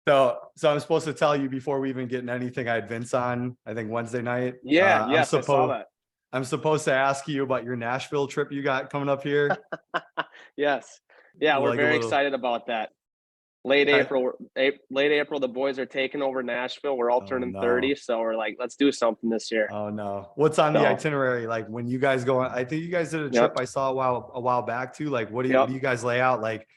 So I'm supposed to tell you before we even get in anything. I had Vince on, I think Wednesday night. Yeah, yes, I saw that. I'm supposed to ask you about your Nashville trip you got coming up here. Yes. Yeah, we're Like a very little, excited about that. Late I, April, late April, the boys are taking over Nashville. We're all oh turning 30, no. so we're like, let's do something this year. Oh no. What's on the So, itinerary? Like when you guys go, I think you guys did a trip yep, I saw a while back too. Like what yep, do you guys lay out? Like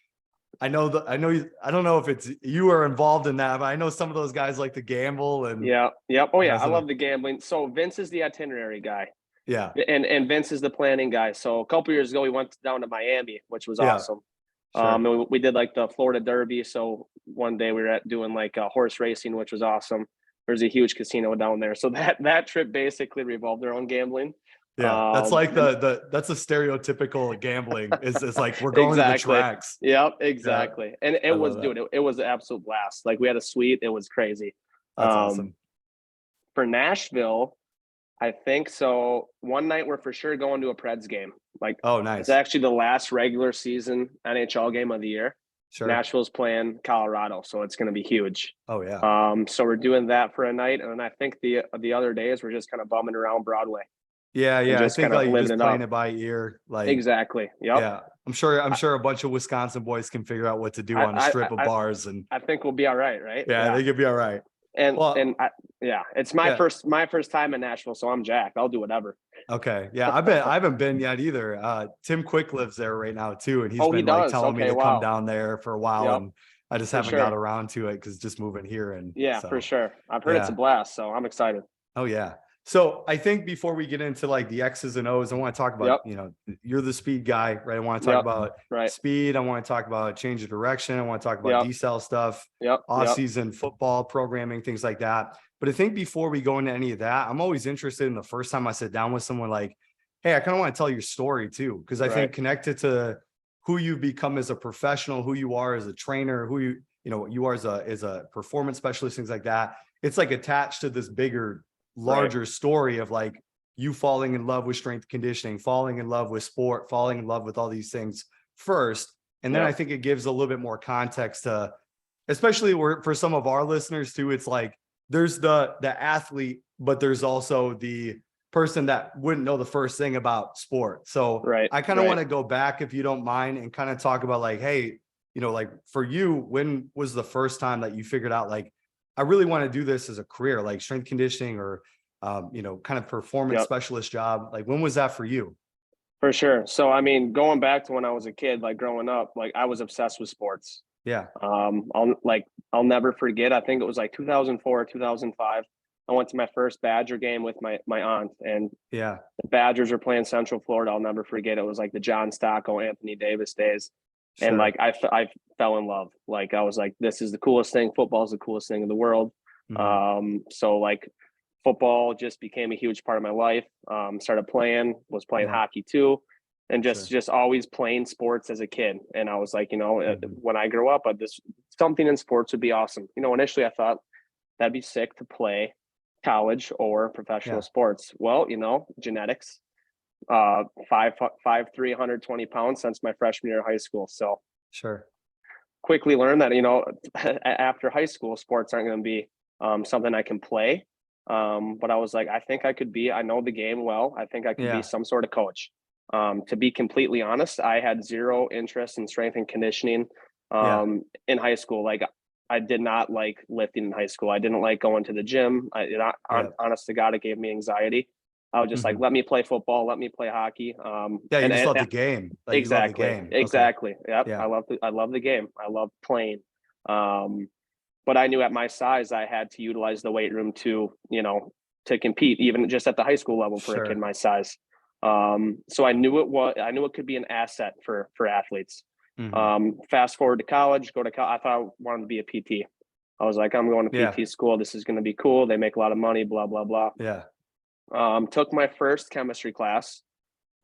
I know I don't know if it's you are involved in that, but I know some of those guys like to gamble and yep, yep. Oh yeah, I so love the gambling. So Vince is the itinerary guy, yeah, and Vince is the planning guy. So a couple years ago, we went down to Miami, which was yeah, awesome. sure. And we did like the Florida Derby. So one day we were doing like horse racing, which was awesome. There's a huge casino down there. So that trip basically revolved around gambling. Yeah, that's like And that's a stereotypical gambling. Is like we're going to the exactly. tracks. Yep, Yeah, exactly. And I it was, love that. dude, it was an absolute blast. Like we had a suite. It was crazy. That's Um, awesome. for Nashville, I think so. One night we're for sure going to a Preds game. Like Oh, it's nice. actually the last regular season NHL game of the year. Sure. Nashville's playing Colorado, so it's going to be huge. Oh yeah. So we're doing that for a night, and then I think the other days we're just kind of bumming around Broadway Yeah, and yeah. I just think kind of like you're living just it playing up. it by ear. Like, Exactly. Yep. yeah. I'm sure a bunch of Wisconsin boys can figure out what to do I on a strip I of I, bars and I think we'll be all right, right? yeah, Yeah. they could be all right. And Well, and I, yeah, it's yeah. my first time in Nashville, so I'm jacked. I'll do whatever. Okay. Yeah. I haven't been yet either. Tim Quick lives there right now too. And he's Oh, he been like does. telling me Okay, to come wow. down there for a while. Yep, And I just for haven't got sure. around to it because just moving here. And Yeah, for so, sure. I've heard it's a yeah. blast, so I'm excited. Oh yeah. So I think before we get into like the X's and O's, I want to talk about, Yep, you're the speed guy, right? I want to talk yep, about right. speed. I want to talk about change of direction. I want to talk about Yep, decel stuff, yep, off yep. season football programming, things like that. But I think before we go into any of that, I'm always interested in the first time I sit down with someone like, hey, I kind of want to tell your story too. Cause I Right. think connected to who you've become as a professional, who you are as a trainer, who you are as a performance specialist, things like that. It's like attached to this bigger Right. larger story of like you falling in love with strength conditioning, falling in love with sport, falling in love with all these things first. And then I Yep. think it gives a little bit more context to, especially for some of our listeners too. It's like there's the athlete, but there's also the person that wouldn't know the first thing about sport. So Right. I kind of Right. want to go back, if you don't mind, and kind of talk about like, hey, like for you, when was the first time that you figured out like, I really want to do this as a career, like strength conditioning or, kind of performance Yep. specialist job. Like, when was that for you? For sure. So I mean, going back to when I was a kid, like growing up, like I was obsessed with sports. Yeah. I'll never forget. I think it was like 2004, 2005. I went to my first Badger game with my aunt, and Yeah. the Badgers were playing Central Florida. I'll never forget. It was like the John Stocco, Anthony Davis days, and Sure. like I fell in love. Like I was like, this is the coolest thing. Football is the coolest thing in the world. Mhm. So like football just became a huge part of my life. Started playing, was playing Yeah. hockey too, and Sure. just always playing sports as a kid. And I was like, Mhm. when I grow up, this something in sports would be awesome. Initially I thought that'd be sick to play college or professional Yeah. sports. Well, genetics. 5'3", 120 pounds since my freshman year of high school. So Sure. quickly learned that after high school, sports aren't going to be something I can play. But I was like, I think I could be. I know the game well. I think I could be Yeah. some sort of coach. To be completely honest, I had zero interest in strength and conditioning Yeah. in high school. Like I did not like lifting in high school. I didn't like going to the gym. Yeah. Honest to God, it gave me anxiety. I was just like, Mhm. let me play football, let me play hockey. Yeah. You just And love the game. Like you love the exactly, game. Okay. exactly. Yep, Yeah. I love the game. I love playing. Um, but I knew at my size, I had to utilize the weight room to compete, even just at the high school level for a kid Sure. my size. So I knew it could be an asset for athletes. Mhm. Fast forward to college, I thought I wanted to be a PT. I was like, I'm going to Yeah. PT school. This is going to be cool. They make a lot of money, blah, blah, blah. Yeah. Took my first chemistry class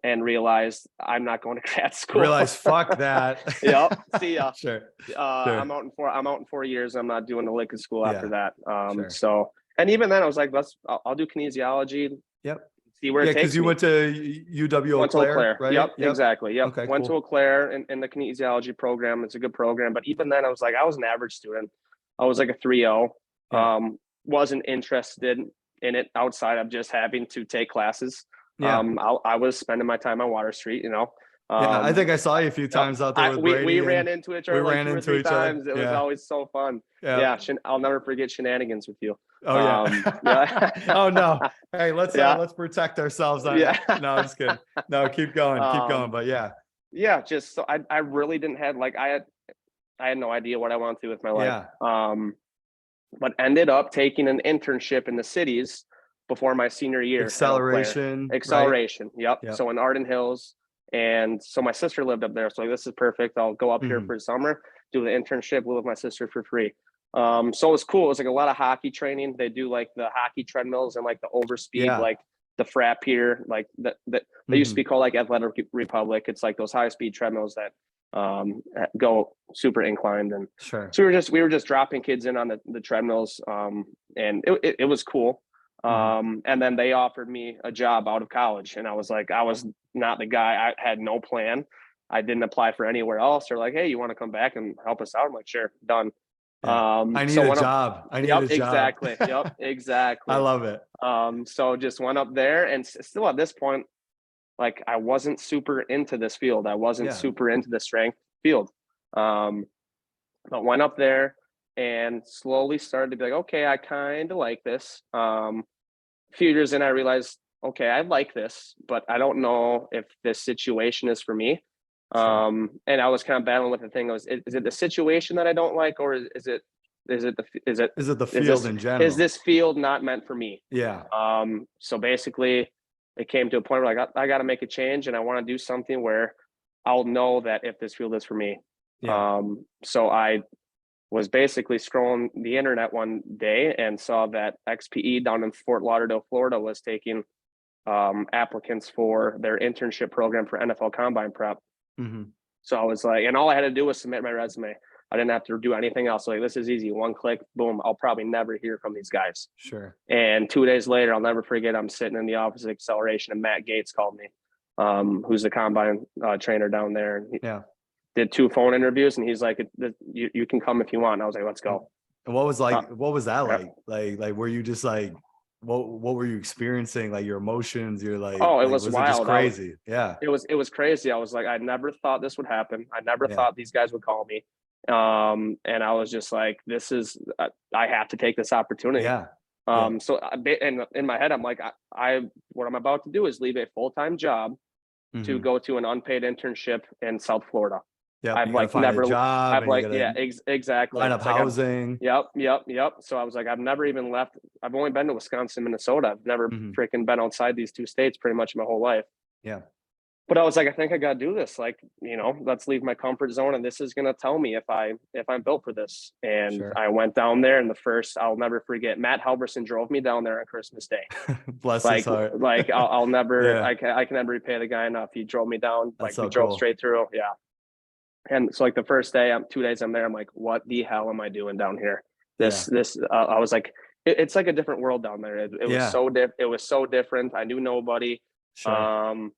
and realized I'm not going to grad school. Realize, fuck that. Yep. See ya. Sure. Sure. I'm out in 4 years. I'm not doing a lick of school after Yeah. that. Sure. So, and even then I was like, I'll do kinesiology, Yep. see where it Yeah. Cause takes you me. went to UW Eau Went to Eau Claire, Claire. right? Yep, Yep. exactly. Yep. Okay, Went to cool. Eau Claire in the kinesiology program. It's a good program. But even then I was like, I was an average student. I was like a 3.0. Yeah. Wasn't interested in it outside of just having to take classes. Yeah. I was spending my time on Water Street, you know. Yeah. I think I saw you a few Yep. times out there with We Brady, ran and into each we other like ran two or into three each other. times. It was Yeah. always so fun. Yeah. Yeah, I'll never forget shenanigans with you. Oh yeah. Yeah. Oh no. Hey, Yeah. let's protect ourselves. Yeah. No, I'm just kidding. No, keep going. Keep going. Um, But yeah. yeah, just so I really didn't have like I had no idea what I wanted to do with my life. Yeah. But ended up taking an internship in the cities before my senior year at Eau Claire. Acceleration, right? Acceleration. Yep. Yep. So in Arden Hills. And so my sister lived up there. So like, this is perfect. I'll go up here Mhm. for summer, do the internship, live with my sister for free. So it was cool. It was like a lot of hockey training. They do like the hockey treadmills and like the overspeed, Yeah. like the frat pier, like that they used to be called like Athletic Republic. It's like those high speed treadmills that go super inclined. And Sure. so we were just dropping kids in on the treadmills. And it was cool. And then they offered me a job out of college, and I was like, I was not the guy. I had no plan. I didn't apply for anywhere else. They're like, hey, you want to come back and help us out? I'm like, sure, done. Yeah. I need So a job. I need yep, a job. exactly. Yep, exactly. I love it. So just went up there, and still at this point, like I wasn't super into this field. I wasn't Yeah. super into the strength field. But went up there and slowly started to be like, okay, I kind of like this. A few years in, I realized, okay, I like this, but I don't know if this situation is for me. Sure. And I was kind of battling with the thing. Is it the situation that I don't like, or is it Is it the is field in general? this field not meant for me? Yeah. So basically, it came to a point where I got to make a change, and I want to do something where I'll know that if this field is for me. Yeah. So I was basically scrolling the internet one day and saw that XPE down in Fort Lauderdale, Florida, was taking applicants for their internship program for NFL Combine prep. Mhm. So I was like, and all I had to do was submit my resume. I didn't have to do anything else. Like, this is easy. One click, boom. I'll probably never hear from these guys. Sure. And 2 days later, I'll never forget, I'm sitting in the office of Acceleration, and Matt Gates called me, who's the combine trainer down there. And he did 2 phone interviews, and he's like, you can come if you want. And I was like, let's go. And what was that like? Like, were you just like, what were you experiencing? Like your emotions, you're like, oh, it like, was wild. It just crazy? Yeah. It was crazy. I was like, I never thought this would happen. I never thought these guys would call me. And I was just like, this is, I have to take this opportunity. Yeah. So in my head, I'm like, what I'm about to do is leave a full-time job to go to an unpaid internship in South Florida. Yeah. I've like never, job, I've like, exactly. Line up housing. Yep. So I was like, I've never even left. I've only been to Wisconsin, Minnesota. I've never freaking been outside these 2 states pretty much my whole life. Yeah. But I was like, I think I got to do this. Like, let's leave my comfort zone, and this is going to tell me if I'm built for this. And I went down there, and I'll never forget, Matt Halverson drove me down there on Christmas Day. Bless his heart. Like I'll never, I can never repay the guy enough. He drove me down. That's we drove straight through. Yeah. And so like the first day, 2 days I'm there, I'm like, what the hell am I doing down here? I was like, it's like a different world down there. It was so different. I knew nobody. Sure.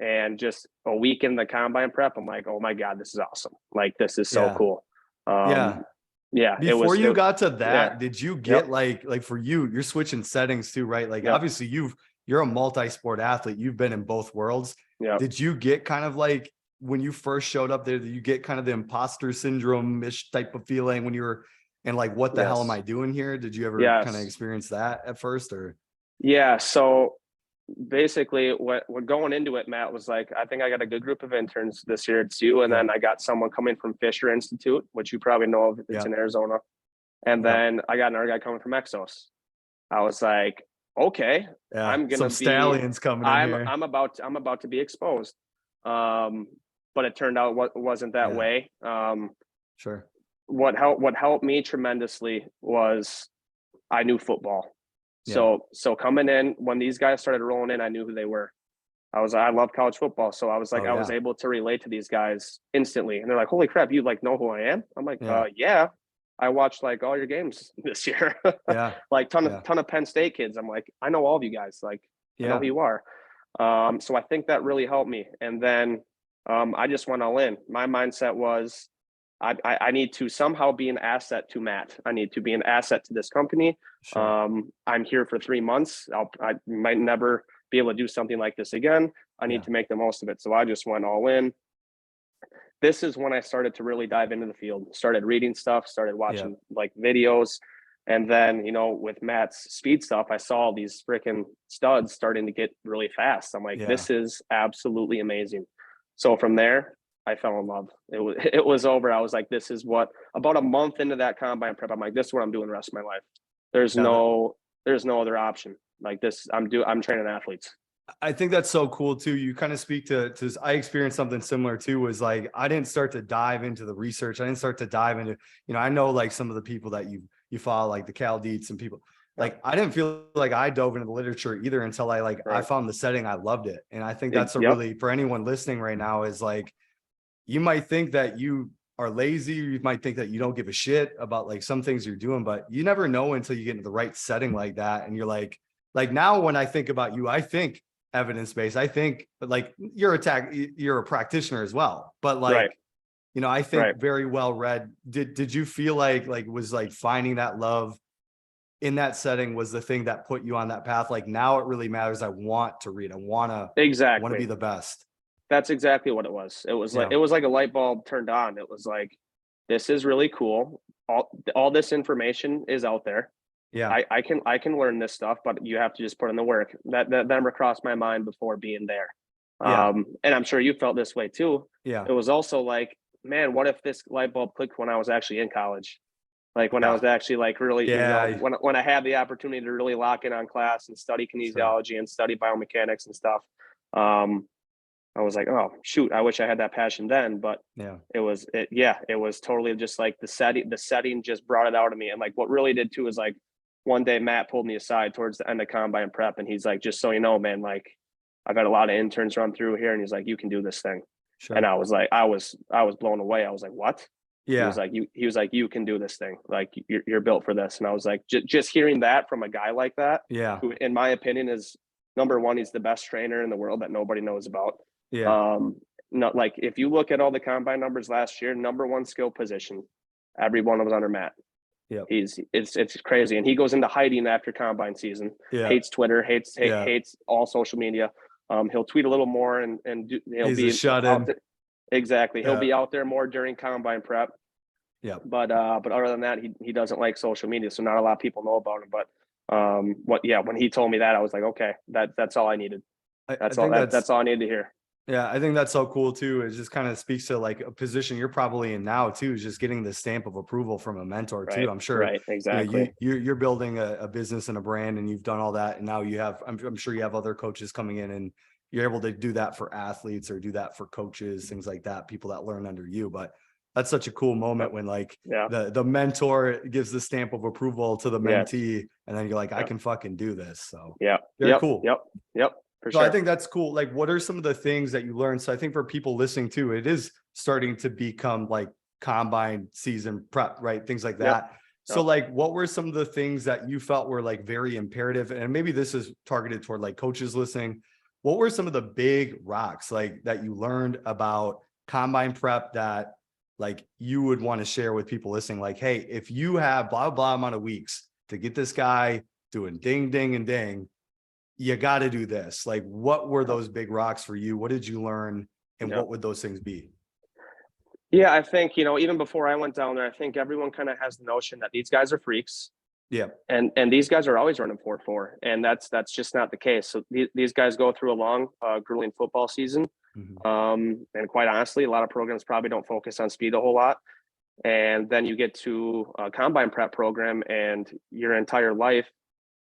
And just a week in the combine prep, I'm like, oh my God, this is awesome. Like, this is so cool. Yeah. Before you got to that, did you get like for you, you're switching settings too, right? Like obviously you're a multi-sport athlete. You've been in both worlds. Yeah. Did you get kind of like, when you first showed up there, did you get kind of the imposter syndrome-ish type of feeling when you were, and like, what the hell am I doing here? Did you ever kind of experience that at first, or? Yeah. So basically what going into it, Matt was like, I think I got a good group of interns this year. It's you. And then I got someone coming from Fisher Institute, which you probably know of. It's in Arizona. And then I got another guy coming from Exos. I was like, okay, I'm going to be stallions coming in here. I'm about to be exposed. But it turned out what wasn't that way. Sure. What helped me tremendously was I knew football. So coming in, when these guys started rolling in, I knew who they were. I love college football. So I was like, I was able to relate to these guys instantly. And they're like, holy crap, you like know who I am? I'm like, yeah. I watched like all your games this year. Like ton of Penn State kids. I'm like, I know all of you guys. Like, I know who you are. So I think that really helped me. And then I just went all in. My mindset was, I need to somehow be an asset to Matt. I need to be an asset to this company. Sure. I'm here for 3 months. I might never be able to do something like this again. I need Yeah. to make the most of it. So I just went all in. This is when I started to really dive into the field, started reading stuff, started Yeah. watching like videos. And then, with Matt's speed stuff, I saw these freaking studs starting to get really fast. I'm like, Yeah. this is absolutely amazing. So from there, I fell in love. It was over. I was like, this is what, about a month into that combine prep, I'm like, this is what I'm doing the rest of my life. There's Yeah. no other option. Like this, I'm training athletes. I think that's so cool too. You kind of speak to I experienced something similar too, was like, I didn't start to dive into the research. I didn't start to dive into, I know like some of the people that you follow, like the Cal Dietz and people, like, I didn't feel like I dove into the literature either until I Right. found the setting. I loved it. And I think that's a Yep. really, for anyone listening right now, is like, you might think that you are lazy, or you might think that you don't give a shit about like some things you're doing, but you never know until you get into the right setting like that. And you're like now when I think about you, I think evidence-based. I think like you're a practitioner as well, but Right. like, I Right. think very well read. Did you feel like was like finding that love in that setting was the thing that put you on that path? Like, now it really matters. I want to read. I want to be Exactly. the best. That's exactly what it was. Yeah. It was like a light bulb turned on. It was like, this is really cool. All this information is out there. Yeah. I can learn this stuff, but you have to just put in the work. That never crossed my mind before being there. Yeah. And I'm sure you felt this way too. Yeah. It was also like, man, what if this light bulb clicked when I was actually in college? Like when I Yeah. was actually like really, Yeah. when I had the opportunity to really lock in on class and study Sure. kinesiology and study biomechanics and stuff. I was like, oh shoot, I wish I had that passion then, but Yeah. it was totally just like the setting just brought it out of me. And like what really did too is like one day Matt pulled me aside towards the end of combine prep and he's like, just so you know, man, like I've got a lot of interns run through here, and he's like, you can do this thing. And Sure. I was like, I was blown away. I was like, what? He was Yeah. like, you can do this thing. Like you're built for this. And I was like, just hearing that from a guy like that, Yeah. who in my opinion is number one, he's the best trainer in the world that nobody knows about. Yeah. Not like if you look at all the combine numbers last year, number one skill position, every one was under Matt. Yeah. It's crazy, and he goes into hiding after combine season. Yeah. Hates Twitter, hates Yeah. hates all social media. He'll tweet a little more and he'll He's be a shut out in. there. Exactly, he'll Yeah. be out there more during combine prep. Yeah. But other than that, he doesn't like social media, so not a lot of people know about him. But when he told me that, I was like, okay, that's all I needed. I That's all think that's all I needed to hear. yeah, I think that's so cool too. It just kind of speaks to like a position you're probably in now too, is just getting the stamp of approval from a mentor too. Right. I'm sure, Right. Exactly. you're building a business and a brand, and you've done all that. And now you have, I'm sure you have other coaches coming in, and you're able to do that for athletes or do that for coaches, things like that, people that learn under you. But that's such a cool moment when like Yeah. the mentor gives the stamp of approval to the Yes. mentee, and then you're like, I Yeah. can fucking do this. So Yeah. very Yep. cool. Yep. For So sure. I think that's cool. Like, what are some of the things that you learned? So I think for people listening too, it is starting to become like combine season prep, right? Things like that. So Yep. like, what were some of the things that you felt were like very imperative? And maybe this is targeted toward like coaches listening. What were some of the big rocks like that you learned about combine prep that like you would want to share with people listening? Like, hey, if you have blah, blah amount of weeks to get this guy doing ding, ding, and ding, you got to do this. Like, what were those big rocks for you? What did you learn? And Yep. what would those things be? Yeah, I think, even before I went down there, I think everyone kind of has the notion that these guys are freaks. Yeah. And these guys are always running 4.4, and that's just not the case. So these guys go through a long, grueling football season. Mm-hmm. And quite honestly, a lot of programs probably don't focus on speed a whole lot. And then you get to a combine prep program, and your entire life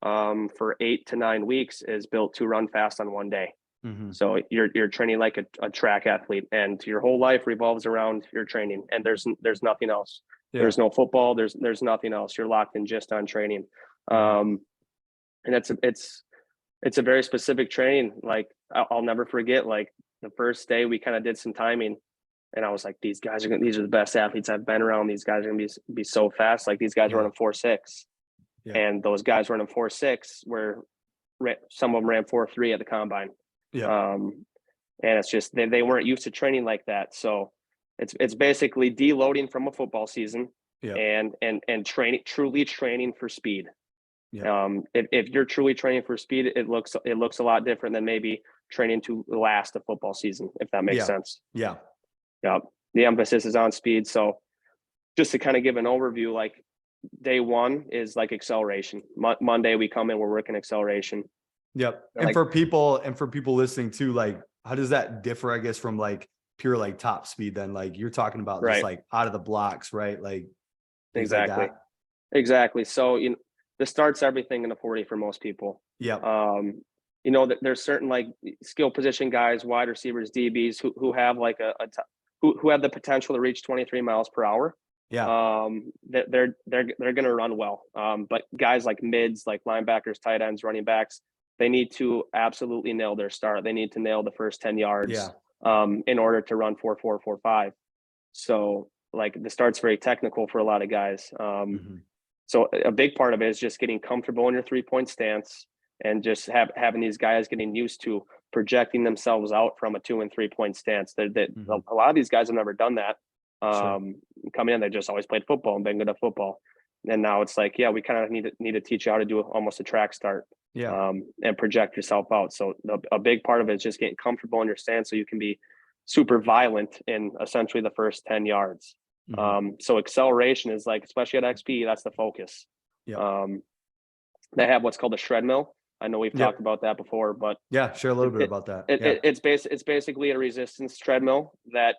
for 8 to 9 weeks is built to run fast on one day. Mm-hmm. So you're training like a track athlete, and your whole life revolves around your training, and there's nothing else. Yeah. There's no football. There's nothing else. You're locked in just on training. And it's a very specific training. Like I'll never forget, like the first day we kind of did some timing, and I was like, these are the best athletes I've been around. These guys are gonna be so fast. Like these guys are running 4.6. Yeah. And those guys running 4.6 were some of them ran 4.3 at the combine. Yeah. And it's just they weren't used to training like that. So It's basically deloading from a football season Yeah. and truly training for speed. Yeah. If you're truly training for speed, it looks a lot different than maybe training to last a football season, if that makes Yeah. sense. Yeah. Yeah. The emphasis is on speed. So just to kind of give an overview, like day one is like acceleration. Monday we come in, we're working acceleration. Yep. And Like, for people listening too, like, how does that differ, I guess, from like pure like top speed then? Like you're talking about just right, like out of the blocks, right? Like things like exactly. that. Exactly. So, this starts everything in a 40 for most people. Yep. There's certain like skill position guys, wide receivers, DBs who have like who have the potential to reach 23 miles per hour. Yeah. They're going to run well. But guys like mids, like linebackers, tight ends, running backs, they need to absolutely nail their start. They need to nail the first 10 yards Yeah. in order to run 4.4, 4.5. So like the start's very technical for a lot of guys. Mm-hmm. So a big part of it is just getting comfortable in your 3-point stance and just having these guys getting used to projecting themselves out from a 2 and 3-point stance. Mm-hmm. A lot of these guys have never done that. Sure. Coming in, they just always played football and been good at football. And now it's like, yeah, we kind of need to teach you how to do almost a track start. Yeah. And project yourself out. So a big part of it is just getting comfortable in your stance so you can be super violent in essentially the first 10 yards. Mm-hmm. So acceleration is like, especially at XP, that's the focus. Yeah. They have what's called a shred mill. I know we've talked Yep. about that before, but Yeah. Share a little bit about that. Yeah. it's basically a resistance treadmill that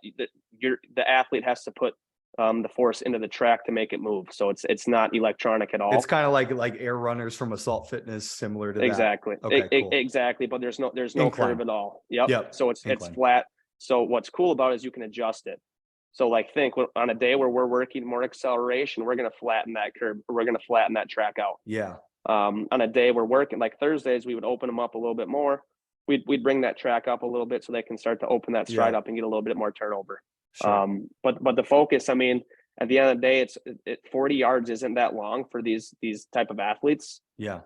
the athlete has to put the force into the track to make it move. So it's not electronic at all. It's kind of like air runners from Assault Fitness, similar to that. Exactly. Okay, cool. Exactly. But there's no Incline. curve at all. Yep. Yep. So it's Incline. flat. So what's cool about it is you can adjust it. So like think on a day where we're working more acceleration, we're going to flatten that curve. We're going to flatten that track out. Yeah. On a day we're working like Thursdays, we would open them up a little bit more. We'd bring that track up a little bit so they can start to open that stride up and get a little bit more turnover. Sure. But the focus, I mean, at the end of the day, 40 yards isn't that long for these type of athletes. Yeah.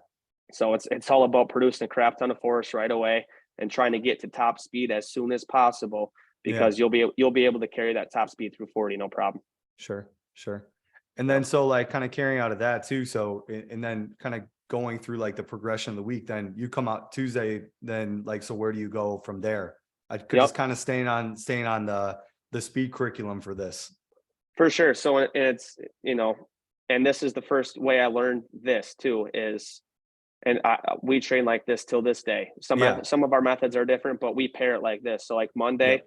So it's all about producing a crap ton of force right away and trying to get to top speed as soon as possible because you'll be able to carry that top speed through 40, no problem. Sure. Sure. And then so like kind of carrying out of that too. So and then kind of going through like the progression of the week, then you come out Tuesday, then like so where do you go from there? I could just kind of staying on the speed curriculum for this. For sure. So it's, and this is the first way I learned this too is, and we train like this till this day. Some of our methods are different, but we pair it like this. So like Monday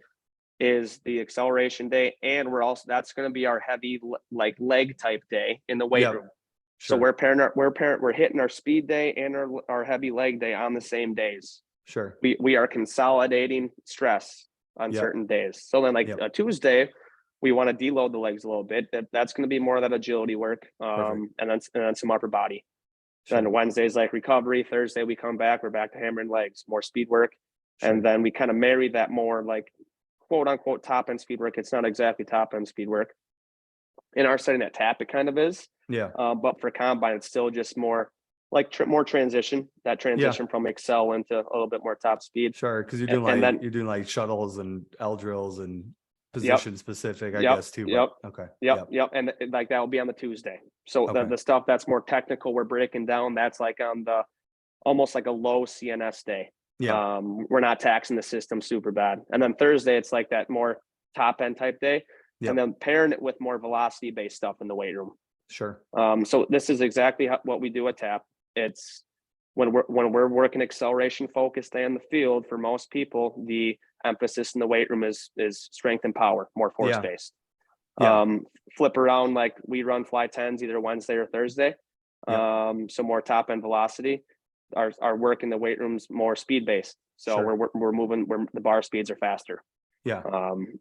is the acceleration day, and that's going to be our heavy like leg type day in the weight room. Sure. So we're hitting our speed day and our heavy leg day on the same days. Sure. We are consolidating stress on certain days. So then like a Tuesday, we want to deload the legs a little bit. That's going to be more of that agility work, and then some upper body. Sure. Then Wednesday's like recovery. Thursday we come back. We're back to hammering legs, more speed work, and then we kind of marry that more like quote unquote top end speed work. It's not exactly top end speed work. In our setting at TAP, it kind of is. Yeah. But for combine, it's still just more like more transition. That transition from Excel into a little bit more top speed. Sure, because you're doing like shuttles and L drills and position specific, I guess too. Okay. And like that will be on the Tuesday. So the stuff that's more technical, we're breaking down. That's like on the almost like a low CNS day. Yeah. We're not taxing the system super bad. And then Thursday, it's like that more top end type day. And then pairing it with more velocity based stuff in the weight room. Sure. So this is exactly what we do at TAP. It's when we're working acceleration focused day in the field, for most people, the emphasis in the weight room is strength and power, more force based. Flip around, like we run fly 10s either Wednesday or Thursday. So more top end velocity. Our work in the weight room's more speed based. So we're moving where the bar speeds are faster. Yeah.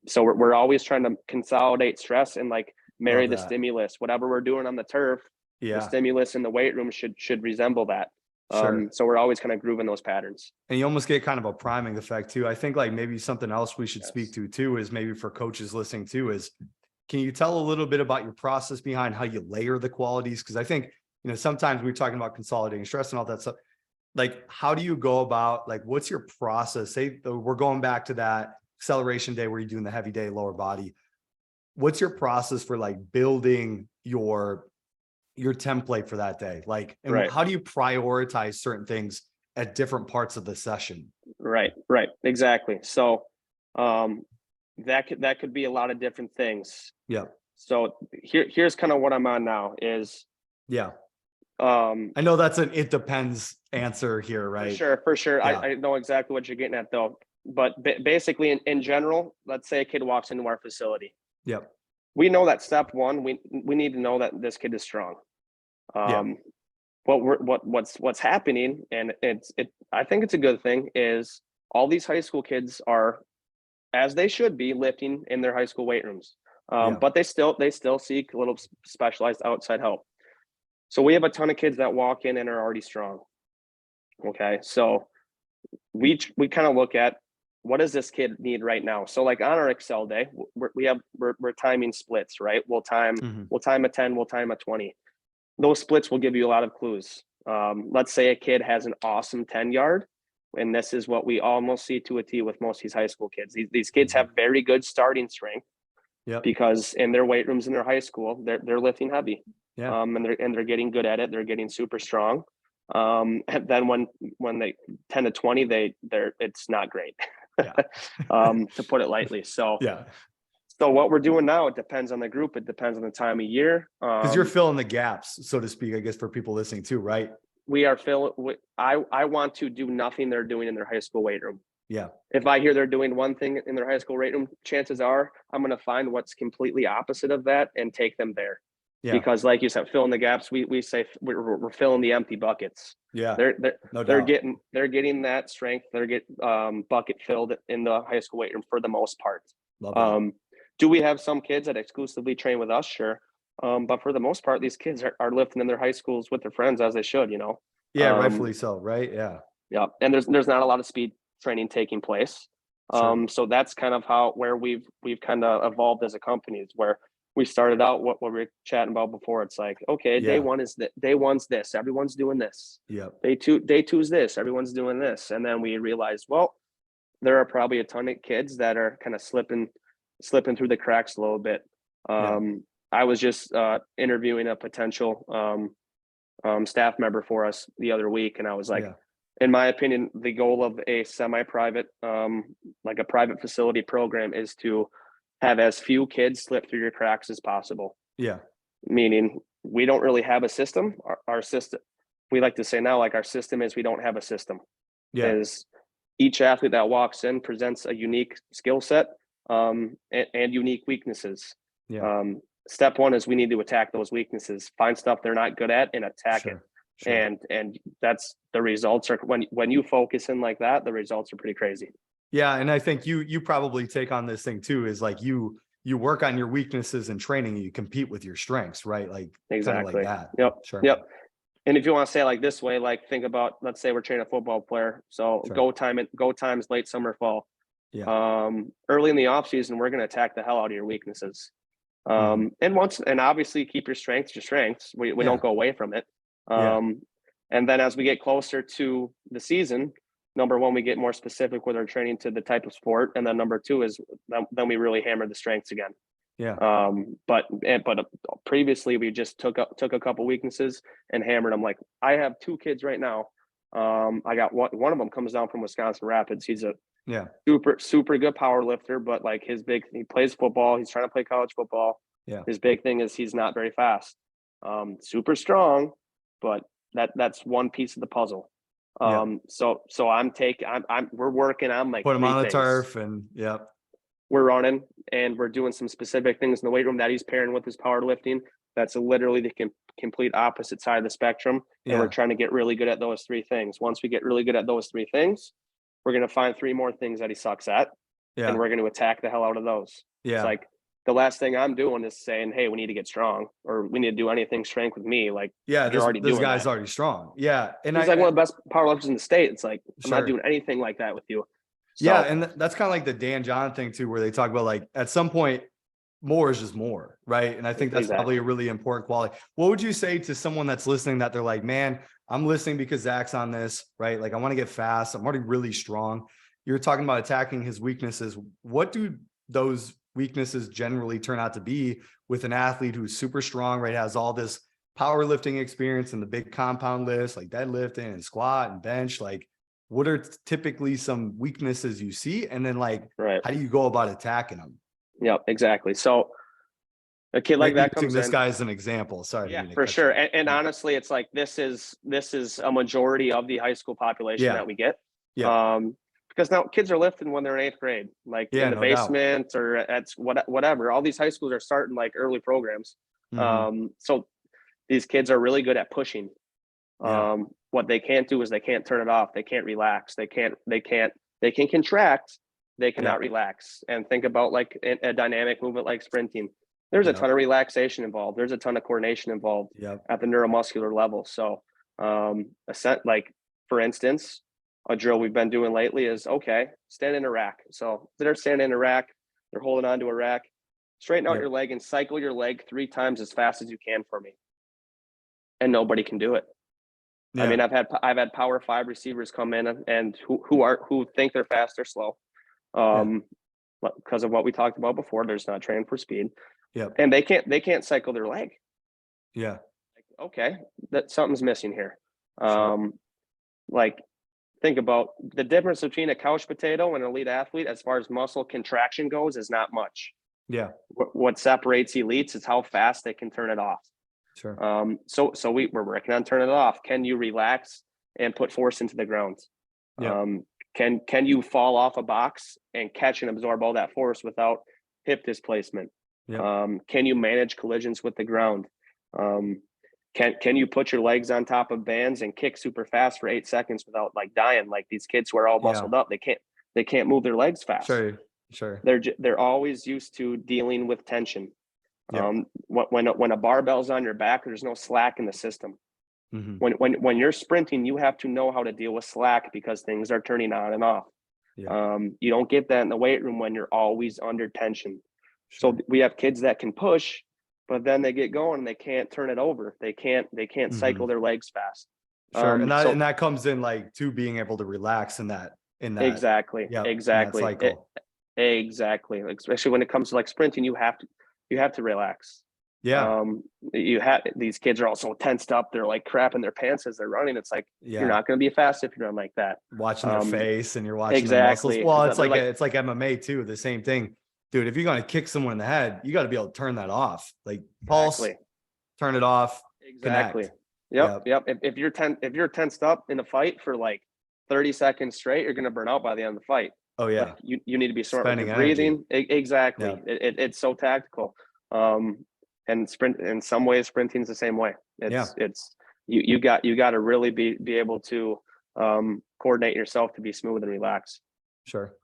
So we're always trying to consolidate stress and like marry the stimulus. Whatever we're doing on the turf, the stimulus in the weight room should resemble that. So we're always kind of grooving those patterns. And you almost get kind of a priming effect too. I think like maybe something else we should speak to too is maybe for coaches listening too is, can you tell a little bit about your process behind how you layer the qualities? Because I think, sometimes we're talking about consolidating stress and all that stuff. Like, how do you go about, like, what's your process? Say we're going back to that acceleration day where you're doing the heavy day, lower body. what's your process for like building your template for that day? Like, and Right. how do you prioritize certain things at different parts of the session? Right. Exactly. So that could be a lot of different things. Yeah. So here's kind of what I'm on now is Yeah. I know that's an it depends answer here, right? For sure. Yeah. I know exactly what you're getting at though. But basically in general, let's say a kid walks into our facility. Yep. We know that step one, we need to know that this kid is strong. Yeah. What's happening, and I think it's a good thing, is all these high school kids are, as they should be, lifting in their high school weight rooms. But they still seek a little specialized outside help. So we have a ton of kids that walk in and are already strong. Okay, so we kind of look at what does this kid need right now. So like on our Excel day, we're timing splits, right? We'll time a 10, we'll time a 20. Those splits will give you a lot of clues. Let's say a kid has an awesome 10-yard, and this is what we almost see to a T with most of these high school kids. These kids have very good starting strength. Yep. Because in their weight rooms in their high school, they're lifting heavy. Yeah. And they're getting good at it. They're getting super strong. And then when they 10 to 20, it's not great. Yeah. To put it lightly. So yeah. So what we're doing now, it depends on the group. It depends on the time of year. Because you're filling the gaps, so to speak, I guess, for people listening too, right? We are filling. I want to do nothing they're doing in their high school weight room. Yeah. If I hear they're doing one thing in their high school weight room, chances are I'm going to find what's completely opposite of that and take them there. Yeah. Because like you said, filling the gaps, we say we're filling the empty buckets. Yeah. They're getting that strength. They're getting bucket filled in the high school weight room for the most part. Love do we have some kids that exclusively train with us? Sure. But for the most part, these kids are lifting in their high schools with their friends as they should, you know? Yeah, rightfully so. Right. Yeah. Yeah. And there's not a lot of speed training taking place. Sure. So that's kind of where we've kind of evolved as a company, is where we started out what we were chatting about before. It's like, okay, day one's this, everyone's doing this. Yeah. Day two's this, everyone's doing this. And then we realized, well, there are probably a ton of kids that are kind of slipping through the cracks a little bit. I was just interviewing a potential staff member for us the other week, and I was like, in my opinion, the goal of a semi-private, like a private facility program, is to have as few kids slip through your cracks as possible. Yeah. Meaning we don't really have a system. Our system, we like to say now, like, our system is we don't have a system. Yeah. Is each athlete that walks in presents a unique skill set and unique weaknesses. Yeah. Step one is we need to attack those weaknesses, find stuff they're not good at and attack it. Sure. And that's the results are when you focus in like that, the results are pretty crazy. Yeah. And I think you probably take on this thing too, is like you work on your weaknesses in training and you compete with your strengths, right? Like exactly like that. Yep. Sure. Yep. And if you want to say it like this way, like think about, let's say we're training a football player. So sure. Go times late summer, fall. Yeah. Early in the off season, we're going to attack the hell out of your weaknesses. And obviously keep your strengths. We don't go away from it. And then as we get closer to the season, number one, we get more specific with our training to the type of sport. And then number two is then we really hammer the strengths again. Yeah. But previously we just took a couple weaknesses and hammered them. Like I have two kids right now. I got one of them comes down from Wisconsin Rapids. He's a super good power lifter, but like he plays football. He's trying to play college football. Yeah. His big thing is he's not very fast. Super strong, but that's one piece of the puzzle. So we're working on like put him on the turf and we're running and we're doing some specific things in the weight room that he's pairing with his powerlifting. That's literally the complete opposite side of the spectrum. And we're trying to get really good at those three things. Once we get really good at those three things, we're going to find three more things that he sucks at. Yeah. And we're going to attack the hell out of those. Yeah. It's like the last thing I'm doing is saying, hey, we need to get strong or we need to do anything strength with me. Like, this guy's already strong. Yeah. And he's like one of the best powerlifters in the state. It's like, I'm not doing anything like that with you. So, yeah. And that's kind of like the Dan John thing too, where they talk about like at some point, more is just more, right? And I think that's probably a really important quality. What would you say to someone that's listening that they're like, man, I'm listening because Zach's on this, right? Like I want to get fast. I'm already really strong. You're talking about attacking his weaknesses. What do those weaknesses generally turn out to be with an athlete who's super strong, right? Has all this powerlifting experience and the big compound lifts like deadlifting and squat and bench. Like, what are typically some weaknesses you see? And then like, Right. how do you go about attacking them? Yep, exactly. So a kid like Maybe that comes using this in. guy as an example. Sorry. Yeah, for sure. And Yeah. honestly, it's like this is a majority of the high school population Yeah. that we get. Yeah. Because now kids are lifting when they're in 8th grade, like Yeah, in the no doubt. basement or at whatever. All these high schools are starting like early programs. Mhm. So these kids are really good at pushing. Yeah. What they can't do is they can't turn it off. They can't relax. They can contract. They cannot relax. And think about like a dynamic movement like sprinting. There's a Yep. ton of relaxation involved. There's a ton of coordination involved Yep. at the neuromuscular level. So, like for instance, a drill we've been doing lately is okay, stand in a rack. So they're standing in a rack, they're holding onto a rack, straighten out Yep. your leg and cycle your leg 3 times as fast as you can for me. And nobody can do it. Yeah. I mean, I've had power 5 receivers come in and who think they're fast or slow. Because of what we talked about before, there's not trained for speed. Yep. And they can't cycle their leg. Yeah. Like, okay, that something's missing here. Sure. Like think about the difference between a couch potato and an elite athlete as far as muscle contraction goes is not much. Yeah. What separates elites is how fast they can turn it off. Sure. So we're working on turning it off. Can you relax and put force into the ground? Yep. Can you fall off a box and catch and absorb all that force without hip displacement? Yep. Can you manage collisions with the ground? Can you put your legs on top of bands and kick super fast for 8 seconds without like dying? Like these kids who are all muscled up, they can't move their legs fast. Sure. They're always used to dealing with tension. Yep. When a barbell's on your back, there's no slack in the system. Mm-hmm. When you're sprinting, you have to know how to deal with slack because things are turning on and off. Yeah. You don't get that in the weight room when you're always under tension. Sure. So we have kids that can push, but then they get going and they can't turn it over. They can't cycle their legs fast. Sure. And that comes in like to being able to relax in that exactly. Yep, Exactly. in that cycle. Exactly. Especially when it comes to like sprinting, you have to relax. Yeah. These kids are also tensed up. They're like crapping their pants as they're running. It's like you're not going to be fast if you run like that. Watching their face and you're watching exactly. their muscles. Well, it's like MMA too. The same thing, dude. If you're going to kick someone in the head, you got to be able to turn that off. Like pulse, turn it off. Exactly. Connect. Yep. If you're tensed up in a fight for like 30 seconds straight, you're going to burn out by the end of the fight. Oh yeah. Like you need to be smart with your Spending breathing. Exactly. Yep. It's so tactical. And sprint in some ways, sprinting is the same way. It's you got to really be able to coordinate yourself to be smooth and relax. Sure.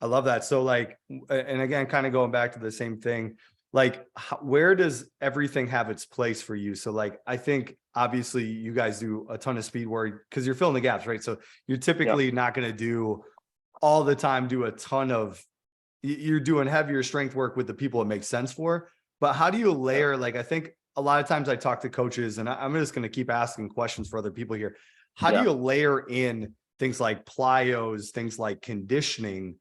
I love that. So like, and again, kind of going back to the same thing, like where does everything have its place for you? So like, I think obviously you guys do a ton of speed work because you're filling the gaps, right? So you're typically not going to do all the time, do a ton of, you're doing heavier strength work with the people it makes sense for. But how do you layer, like, I think a lot of times I talk to coaches and I'm just going to keep asking questions for other people here. How do you layer in things like plyos, things like conditioning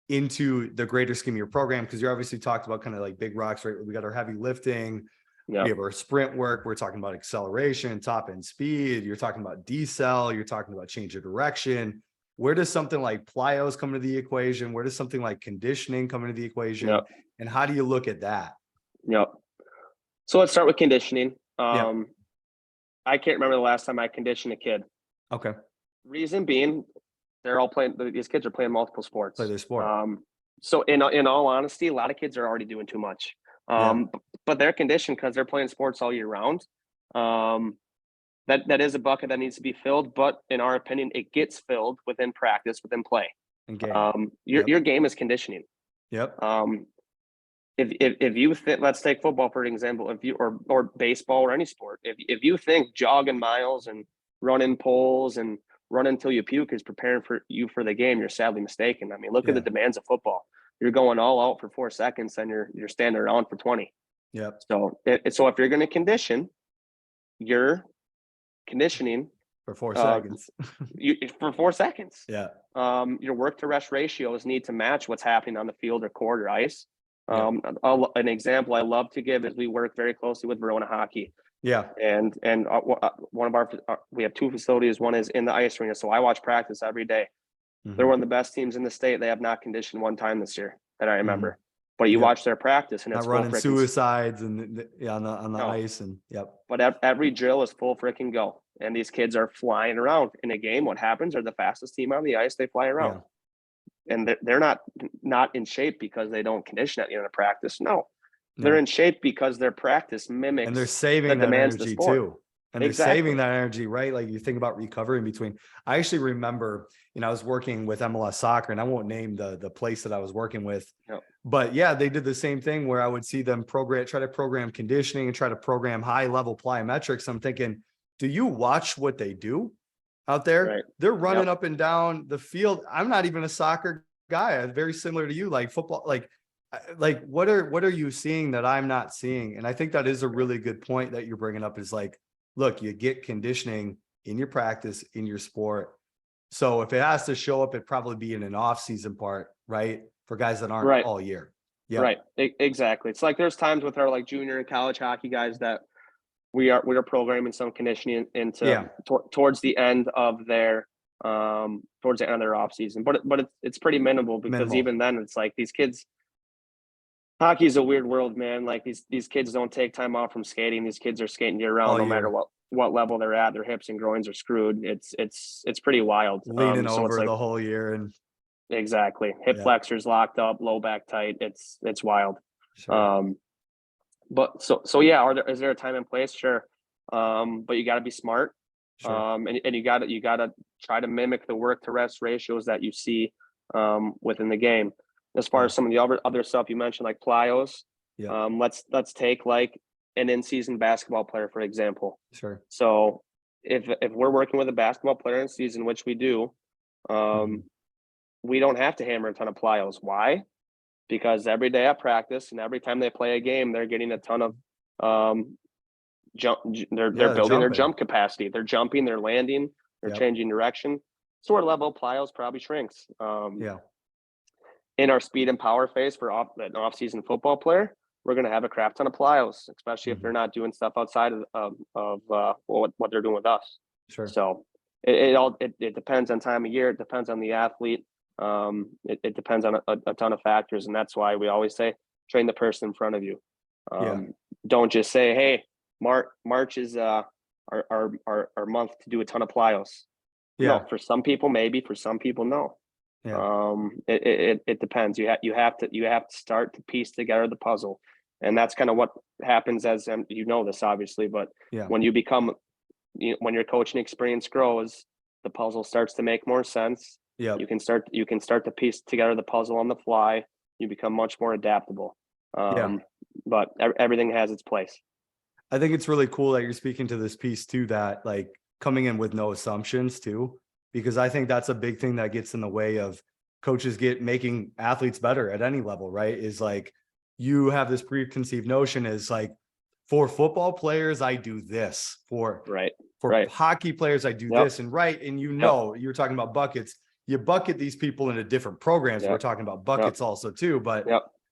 into the greater scheme of your program? Because you're obviously talked about kind of like big rocks, right? We got our heavy lifting, we have our sprint work. We're talking about acceleration, top end speed. You're talking about decel. You're talking about change of direction. Where does something like plyos come into the equation? Where does something like conditioning come into the equation? And how do you look at that? Yep. So let's start with conditioning. I can't remember the last time I conditioned a kid. Okay. Reason being, they're all playing. These kids are playing multiple sports. Play their sport. So in all honesty, a lot of kids are already doing too much. But they're conditioned because they're playing sports all year round. That is a bucket that needs to be filled. But in our opinion, it gets filled within practice, within play. Your game is conditioning. Yep. If you think, let's take football for an example, if you or baseball or any sport, if you think jogging miles and running poles and run until you puke is preparing for the game, you're sadly mistaken. I mean, look at the demands of football. You're going all out for 4 seconds and you're standing around for 20. Yep. So if you're going to condition, you're conditioning for 4 seconds. For 4 seconds. Yeah. Your work to rest ratios need to match what's happening on the field or court or ice. An example I love to give is we work very closely with Verona Hockey. Yeah. And one of our we have 2 facilities. One is in the ice arena, so I watch practice every day. They're one of the best teams in the state. They have not conditioned one time this year that I remember. But you watch their practice, and not it's running full suicides and on the ice and But every drill is full freaking go, and these kids are flying around in a game. What happens? They're the fastest team on the ice. They fly around, and they're not in shape because they don't condition at the end of practice. No. They're in shape because their practice mimics and they're saving the that demands of the energy sport. too. And they're saving that energy, right? Like you think about recovery in between. I actually remember, I was working with MLS soccer, and I won't name the place that I was working with, but yeah, they did the same thing where I would see them try to program conditioning and try to program high level plyometrics. I'm thinking, do you watch what they do out there? Right. They're running up and down the field. I'm not even a soccer guy. I'm very similar to you, like football, like what are you seeing that I'm not seeing? And I think that is a really good point that you're bringing up, is like, look, you get conditioning in your practice, in your sport. So if it has to show up, it'd probably be in an off-season part, right? For guys that aren't all year. Yeah. Right. Exactly. It's like there's times with our like junior and college hockey guys that we are programming some conditioning into towards the end of their off season. But it's pretty minimal because even then it's like these kids, hockey is a weird world, man. Like these kids don't take time off from skating. These kids are skating year round, no matter what level they're at. Their hips and groins are screwed. It's pretty wild. Leaning over the whole year and exactly hip flexors locked up, low back tight. It's wild. Sure. But so yeah, is there a time and place? Sure. But you got to be smart. Sure. And you got to try to mimic the work to rest ratios that you see within the game. As far as some of the other stuff you mentioned, like plyos, let's take like an in-season basketball player, for example. Sure. So if we're working with a basketball player in season, which we do, we don't have to hammer a ton of plyos. Why? Because every day at practice and every time they play a game, they're getting a ton of they're building their jump capacity. They're jumping, they're landing, they're changing direction. Sort of level plyos probably shrinks. In our speed and power phase for an off-season football player, we're going to have a crap ton of plyos, especially if they're not doing stuff outside of what they're doing with us. Sure. So it depends on time of year. It depends on the athlete. It depends on a ton of factors, and that's why we always say train the person in front of you. Don't just say, "Hey, March is our month to do a ton of plyos." No, for some people maybe, for some people no. It depends. You have to start to piece together the puzzle, and that's kind of what happens as this obviously, but when you become when your coaching experience grows, the puzzle starts to make more sense. You can start to piece together the puzzle on the fly. You become much more adaptable. But everything has its place. I think it's really cool that you're speaking to this piece too, that like coming in with no assumptions too, because I think that's a big thing that gets in the way of coaches making athletes better at any level, right? Is like, you have this preconceived notion is like, for football players, I do this. For hockey players, I do this. And you're talking about buckets. You bucket these people into different programs. We're talking about buckets also too, but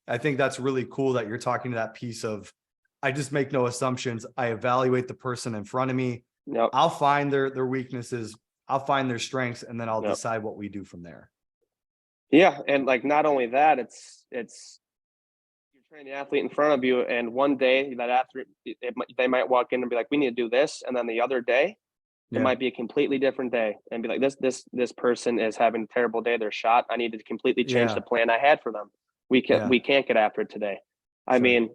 I think that's really cool that you're talking to that piece of, I just make no assumptions. I evaluate the person in front of me. I'll find their weaknesses. I'll find their strengths, and then I'll decide what we do from there. Yeah. And like, not only that, it's you're training the athlete in front of you, and one day that athlete, they might walk in and be like, we need to do this. And then the other day, it might be a completely different day and be like, this person is having a terrible day. They're shot. I need to completely change the plan I had for them. We can't get after it today. I mean,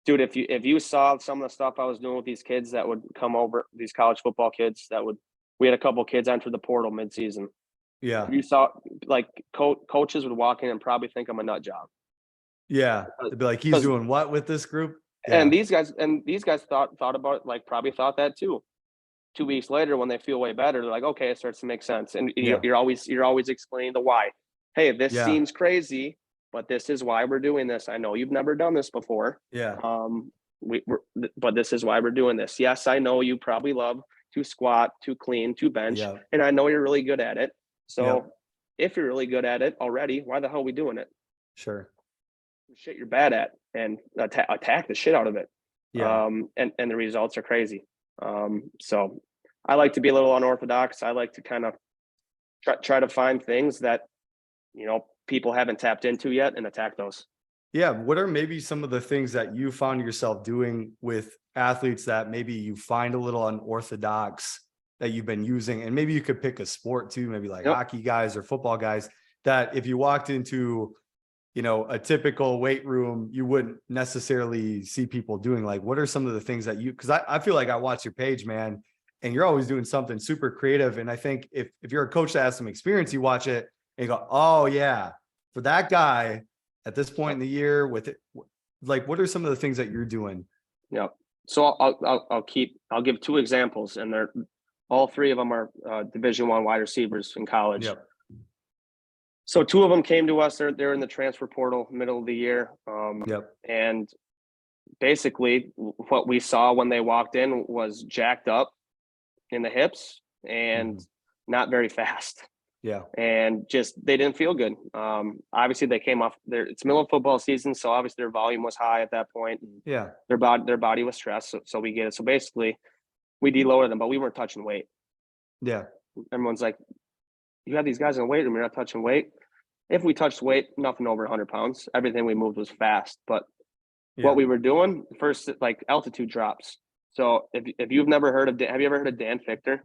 dude, if you saw some of the stuff I was doing with these kids that would come over, these college football kids we had a couple of kids enter the portal midseason. You saw like coaches would walk in and probably think I'm a nut job. They'd be like, he's doing what with this group? And these guys thought about it, like probably thought that too. 2 weeks later, when they feel way better, they're like, okay, it starts to make sense. And you're always explaining the why. Hey, this seems crazy, but this is why we're doing this. I know you've never done this before. But this is why we're doing this. Yes, I know you probably love to squat, to clean, to bench, and I know you're really good at it. So if you're really good at it already, why the hell are we doing it? Sure. shit you're bad at and attack the shit out of it. Yeah. And the results are crazy. So I like to be a little unorthodox. I like to kind of try to find things that, people haven't tapped into yet and attack those. Yeah. What are maybe some of the things that you found yourself doing with athletes that maybe you find a little unorthodox that you've been using? And maybe you could pick a sport too, maybe like hockey guys or football guys, that if you walked into, a typical weight room, you wouldn't necessarily see people doing. Like, what are some of the things that because I feel like I watch your page, man, and you're always doing something super creative. And I think if you're a coach that has some experience, you watch it and you go, oh yeah, for that guy at this point in the year with it, like, what are some of the things that you're doing? Yeah. So I'll give two examples, and they're all three of them are Division I wide receivers in college. Yep. So two of them came to us. They're in the transfer portal middle of the year. Yep. And basically what we saw when they walked in was jacked up in the hips and not very fast. Yeah. And just, they didn't feel good. Obviously they came off it's middle of football season. So obviously their volume was high at that point. Yeah. Their body was stressed. So we get it. So basically we deloaded them, but we weren't touching weight. Yeah. Everyone's like, you have these guys in the weight room, you're not touching weight. If we touched weight, nothing over 100 pounds. Everything we moved was fast. But what we were doing first, like altitude drops. So if you've never heard of, have you ever heard of Dan Fichter?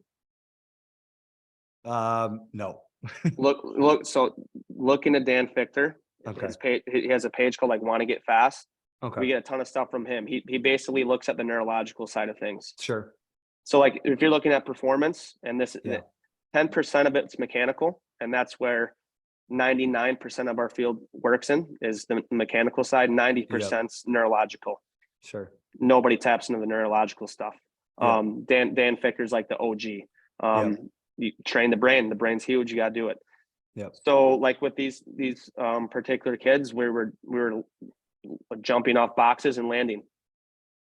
No. So look into Dan Fichter. Okay. He has a page called like Want to Get Fast. Okay. We get a ton of stuff from him. He basically looks at the neurological side of things. Sure. So like if you're looking at performance, and 10% of it's mechanical, and that's where 99% of our field works in, is the mechanical side. 90% neurological. Sure. Nobody taps into the neurological stuff. Dan Ficker's like the OG. You train the brain. The brain's huge. You got to do it. Yep. So like with these particular kids, we were jumping off boxes and landing.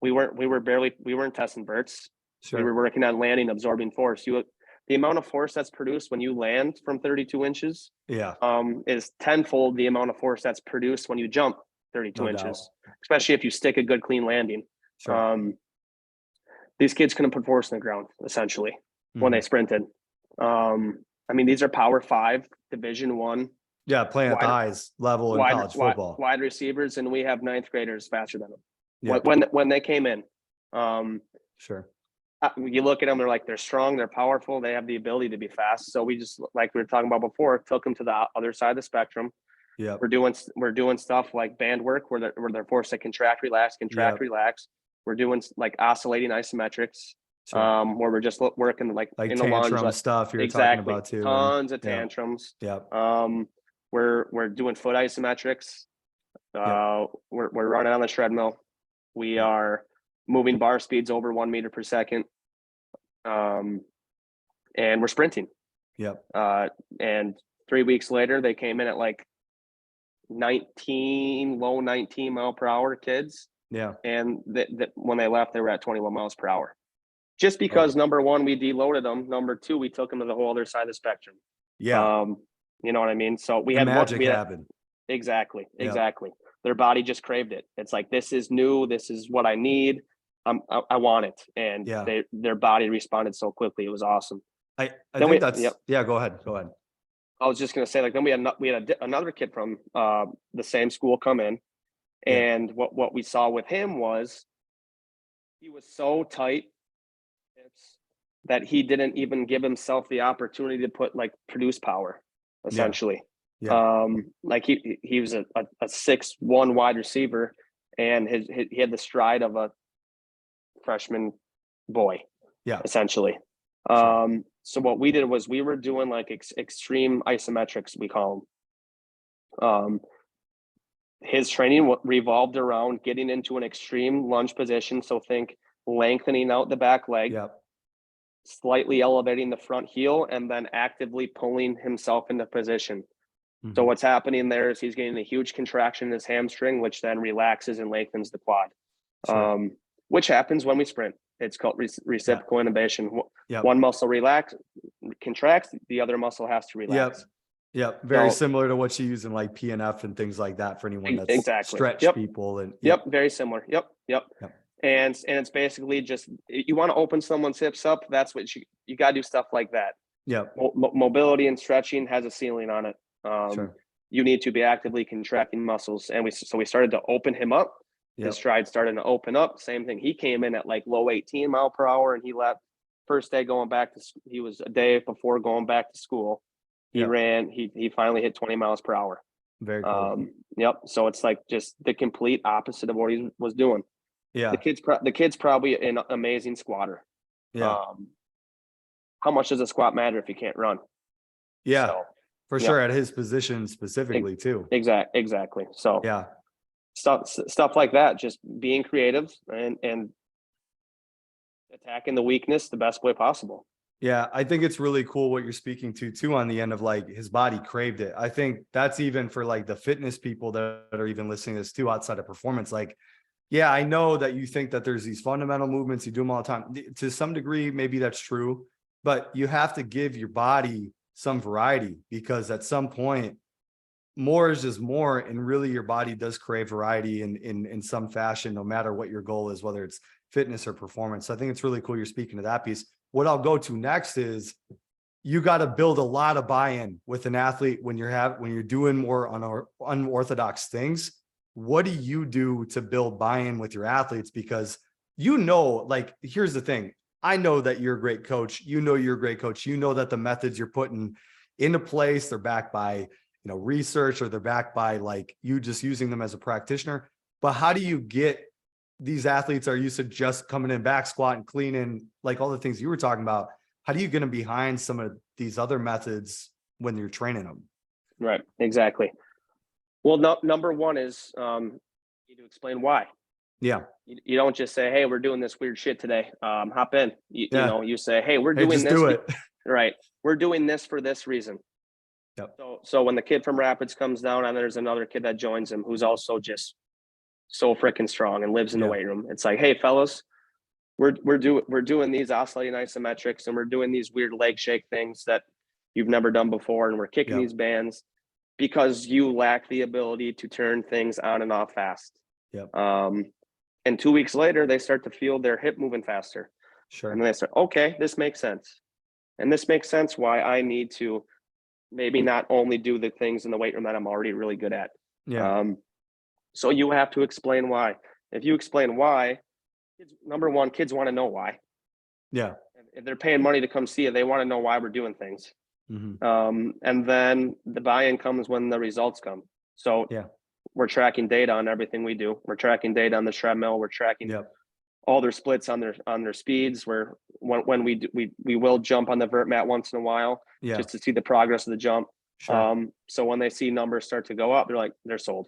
We weren't testing verts. Sure. We were working on landing, absorbing force. The amount of force that's produced when you land from 32 inches is tenfold the amount of force that's produced when you jump 32 inches, especially if you stick a good clean landing. Sure. These kids couldn't put force in the ground essentially when they sprinted. I mean, these are Power 5, Division I. Yeah, playing at the highest level in college football. Wide receivers, and we have ninth graders faster than them. Yeah. When they came in. Sure. You look at them, they're strong, they're powerful, they have the ability to be fast. So we just, like we were talking about before, took them to the other side of the spectrum. Yeah. We're doing stuff like band work where they're forced to contract, relax. We're doing like oscillating isometrics, where we're just working like in the lunge stuff you're talking about too. Tons of tantrums. Yeah. We're doing foot isometrics. We're running on the treadmill. We are moving bar speeds over 1 meter per second. And we're sprinting. Yep. And 3 weeks later, they came in at like low 19 mile per hour kids. Yeah. And when they left, they were at 21 miles per hour. Just because number one, we deloaded them. Number two, we took them to the whole other side of the spectrum. Yeah. You know what I mean? So we had magic happen. Exactly. Their body just craved it. It's like, this is new. This is what I need. I want it. And their body responded so quickly. It was awesome. I think that's, go ahead. I was just going to say, like, then we had another kid from the same school come in. And what we saw with him was he was so tight that he didn't even give himself the opportunity to produce power, essentially. Like he was a 6'1" wide receiver, and he had the stride of a freshman boy, essentially. So what we did was we were doing like extreme isometrics, we call them. His training revolved around getting into an extreme lunge position. So think lengthening out the back leg, slightly elevating the front heel, and then actively pulling himself into position. Mm-hmm. So what's happening there is he's getting a huge contraction in his hamstring, which then relaxes and lengthens the quad, which happens when we sprint. It's called reciprocal inhibition. One muscle contracts, the other muscle has to relax. Yeah, very So similar to what you use in like PNF and things like that for anyone that's exactly. stretch Yep. people and Yep. Very similar. Yep. Yep. Yep. And it's basically just, you want to open someone's hips up. That's what you got to do, stuff like that. Yep. Mobility and stretching has a ceiling on it. Sure. You need to be actively contracting muscles. And we started to open him up. His Yep. stride started to open up. Same thing. He came in at like low 18 mile per hour, and he left first day going back to, he was a day before going back to school. He Yep. ran, he finally hit 20 miles per hour. Very cool. Yep. So it's like just the complete opposite of what he was doing. Yeah. The kid's probably an amazing squatter. Yeah. How much does a squat matter if you can't run? Yeah. So, For sure. At his position specifically too. Exactly. So Yeah. stuff like that, just being creative and attacking the weakness the best way possible. Yeah, I think it's really cool what you're speaking to too on the end of like his body craved it. I think that's even for like the fitness people that are even listening to this too outside of performance. Like, yeah, I know that you think that there's these fundamental movements, you do them all the time. To some degree, maybe that's true, but you have to give your body some variety because at some point, more is just more. And really your body does crave variety in some fashion, no matter what your goal is, whether it's fitness or performance. So I think it's really cool you're speaking to that piece. What I'll go to next is you got to build a lot of buy-in with an athlete when you're doing more unorthodox things. What do you do to build buy-in with your athletes? Because like, here's the thing. I know that you're a great coach. You're a great coach. You know that the methods you're putting into place, they're backed by, research, or they're backed by like you just using them as a practitioner. But how do you get these athletes are used to just coming in back squat and cleaning, like all the things you were talking about? How do you get them behind some of these other methods when you're training them? Right. Exactly. Well, number one is you need to explain why. Yeah. You don't just say, "Hey, we're doing this weird shit today. Hop in." You say, "Hey, we're Hey, doing just this." do it. Right. We're doing this for this reason. Yep. So when the kid from Rapids comes down and there's another kid that joins him who's also just so freaking strong and lives in the weight room, it's like, "Hey, fellas, we're doing these oscillating isometrics, and we're doing these weird leg shake things that you've never done before, and we're kicking these bands because you lack the ability to turn things on and off fast." Yep. And 2 weeks later, they start to feel their hip moving faster. Sure. And then they start, okay, this makes sense. And this makes sense why I need to maybe not only do the things in the weight room that I'm already really good at. Yeah. So you have to explain why. If you explain why, number one, kids want to know why. Yeah. If they're paying money to come see you, they want to know why we're doing things. Mm-hmm. And then the buy-in comes when the results come. So we're tracking data on everything we do. We're tracking data on the treadmill. We're tracking all their splits on their speeds. Where when we will jump on the vert mat once in a while just to see the progress of the jump. Sure. So when they see numbers start to go up, they're sold.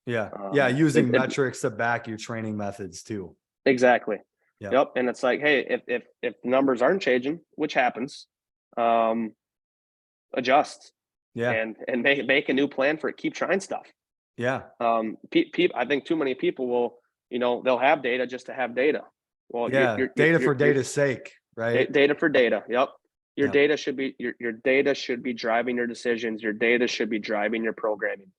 Yeah. Using metrics to back your training methods too. Exactly. Yep. And it's like, hey, if numbers aren't changing, which happens, adjust. And make a new plan for it. Keep trying stuff. Yeah. I think too many people will, they'll have data just to have data. Well, data for data's sake, right? Data for data. Yep. Your data should be your data should be driving your decisions. Your data should be driving your programming.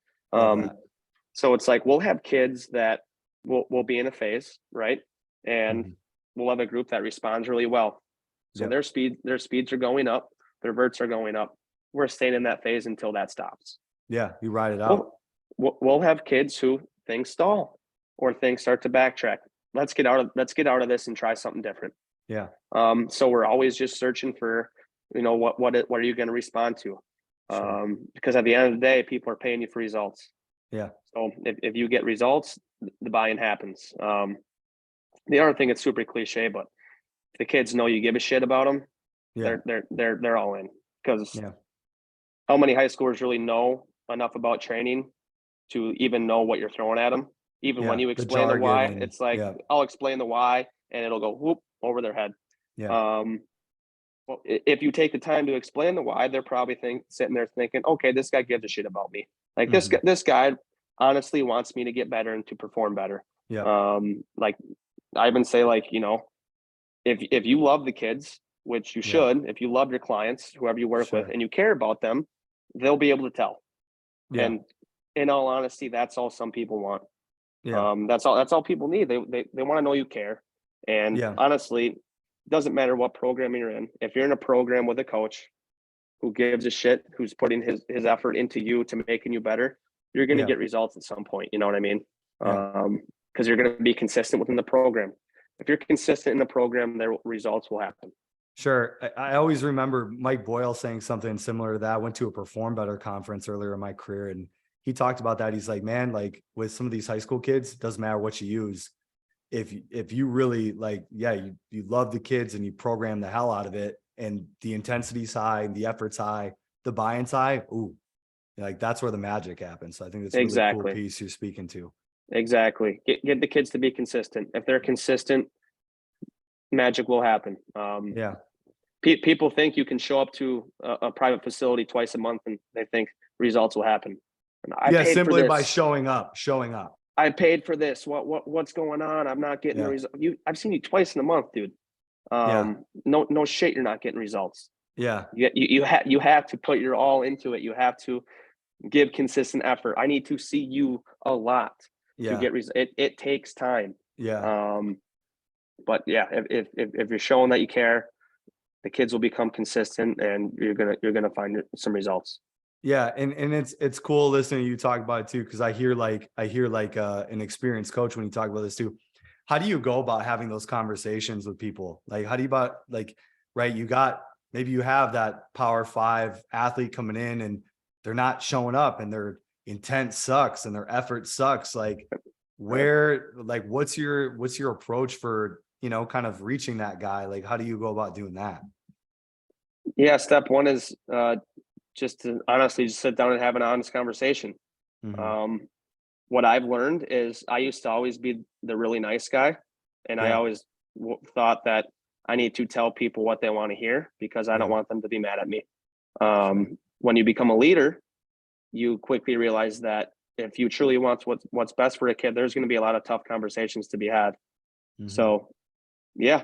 So it's like we'll have kids that will be in a phase, right? And we'll have a group that responds really well. So their speeds are going up, their verts are going up. We're staying in that phase until that stops. Yeah, you ride it out. We'll have kids who things stall or things start to backtrack. Let's get out of this and try something different. Yeah. So we're always just searching for, what are you going to respond to? Because at the end of the day, people are paying you for results. Yeah. So if you get results, the buy-in happens. The other thing, it's super cliche, but if the kids know you give a shit about them, they're all in. Because how many high schoolers really know enough about training to even know what you're throwing at them? Even when you explain the why, it's like, I'll explain the why and it'll go whoop over their head. Well, if you take the time to explain the why, they're probably sitting there thinking, okay, this guy gives a shit about me. Like this guy honestly wants me to get better and to perform better. Like I even say, like, if you love the kids, which you should, if you love your clients, whoever you work with, and you care about them, they'll be able to tell. Yeah. And in all honesty, that's all some people want. Yeah. That's all people need. They want to know you care. And Yeah. honestly, it doesn't matter what program you're in. If you're in a program with a coach who gives a shit, who's putting his effort into you to making you better, you're going to Yeah. get results at some point. You know what I mean? Yeah. Because you're going to be consistent within the program. If you're consistent in the program, their results will happen. Sure. I always remember Mike Boyle saying something similar to that. I went to a Perform Better conference earlier in my career, and he talked about that. He's like, man, like with some of these high school kids, it doesn't matter what you use. If you really like, yeah, you love the kids and you program the hell out of it, and the intensity's high, the effort's high, the buy-in's high, ooh, like that's where the magic happens. So I think it's a really cool Exactly. piece you're speaking to. Exactly. Get the kids to be consistent. If they're consistent, magic will happen. Yeah. People think you can show up to a private facility twice a month and they think results will happen. And I Yeah. paid Simply for by this. showing up. I paid for this. What's going on? I'm not getting the Yeah. result. I've seen you twice in a month, dude. Yeah. No shit. You're not getting results. Yeah. You have to put your all into it. You have to give consistent effort. I need to see you a lot to Yeah. get results. It takes time. Yeah. But yeah, if you're showing that you care, the kids will become consistent, and you're gonna find some results. Yeah, and it's cool listening to you talk about it too, because I hear like an experienced coach when you talk about this too. How do you go about having those conversations with people? Like, how do you about like, right? Maybe you have that Power 5 athlete coming in and they're not showing up and their intent sucks and their effort sucks. Like, what's your approach for, kind of reaching that guy? Like, how do you go about doing that? Yeah, step one is just to honestly just sit down and have an honest conversation. Mhm. What I've learned is I used to always be the really nice guy, and I Yeah. always thought that I need to tell people what they want to hear because I don't Yeah. want them to be mad at me. Sure. When you become a leader, you quickly realize that if you truly want what's best for a kid, there's going to be a lot of tough conversations to be had. Mhm. So, yeah,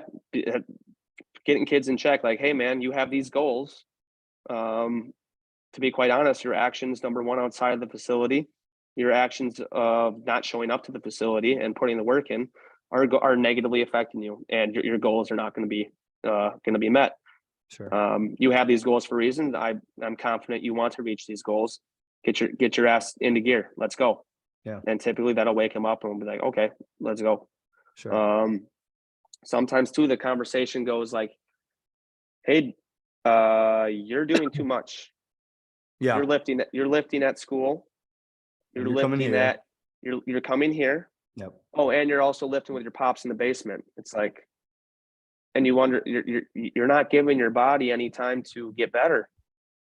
getting kids in check, like, hey, man, you have these goals. To be quite honest, your actions, number one, outside of the facility, your actions of not showing up to the facility and putting the work in are negatively affecting you, and your goals are not going to be met. Sure. You have these goals for a reason. I'm confident you want to reach these goals. Get your ass into gear. Let's go. Yeah. And typically that'll wake them up and we'll be like, okay, let's go. Sure. Sometimes too, the conversation goes like, hey, you're doing too much. Yeah. You're lifting at school. And You're you're coming lifting here. at you're coming here. Yep. Oh, and you're also lifting with your pops in the basement. It's like, and you wonder, you're not giving your body any time to get better.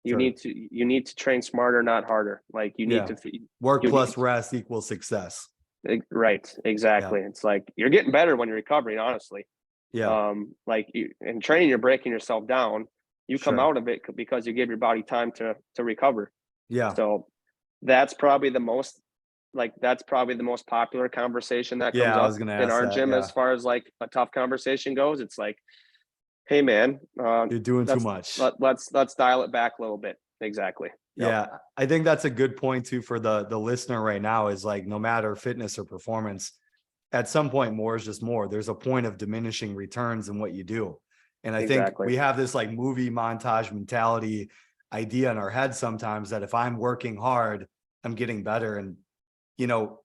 You Sure. need to train smarter, not harder. Like you need Yeah. to Work you plus need rest equals success. right, Yeah. exactly. It's like you're getting better when you're recovering, honestly. Yeah. Like in training, you're breaking yourself down. You come Sure. out of it because you give your body time to recover. Yeah. So that's probably the most popular conversation that comes Yeah. I up was gonna in ask our that. gym Yeah. as far as like a tough conversation goes. It's like, hey man, You're doing too much. let's dial it back a little bit. Exactly. Yep. Yeah. I think that's a good point too for the listener right now, is like, no matter fitness or performance, at some point more is just more. There's a point of diminishing returns in what you do. And I think Exactly. we have this like movie montage mentality idea in our head sometimes that if I'm working hard, I'm getting better. And,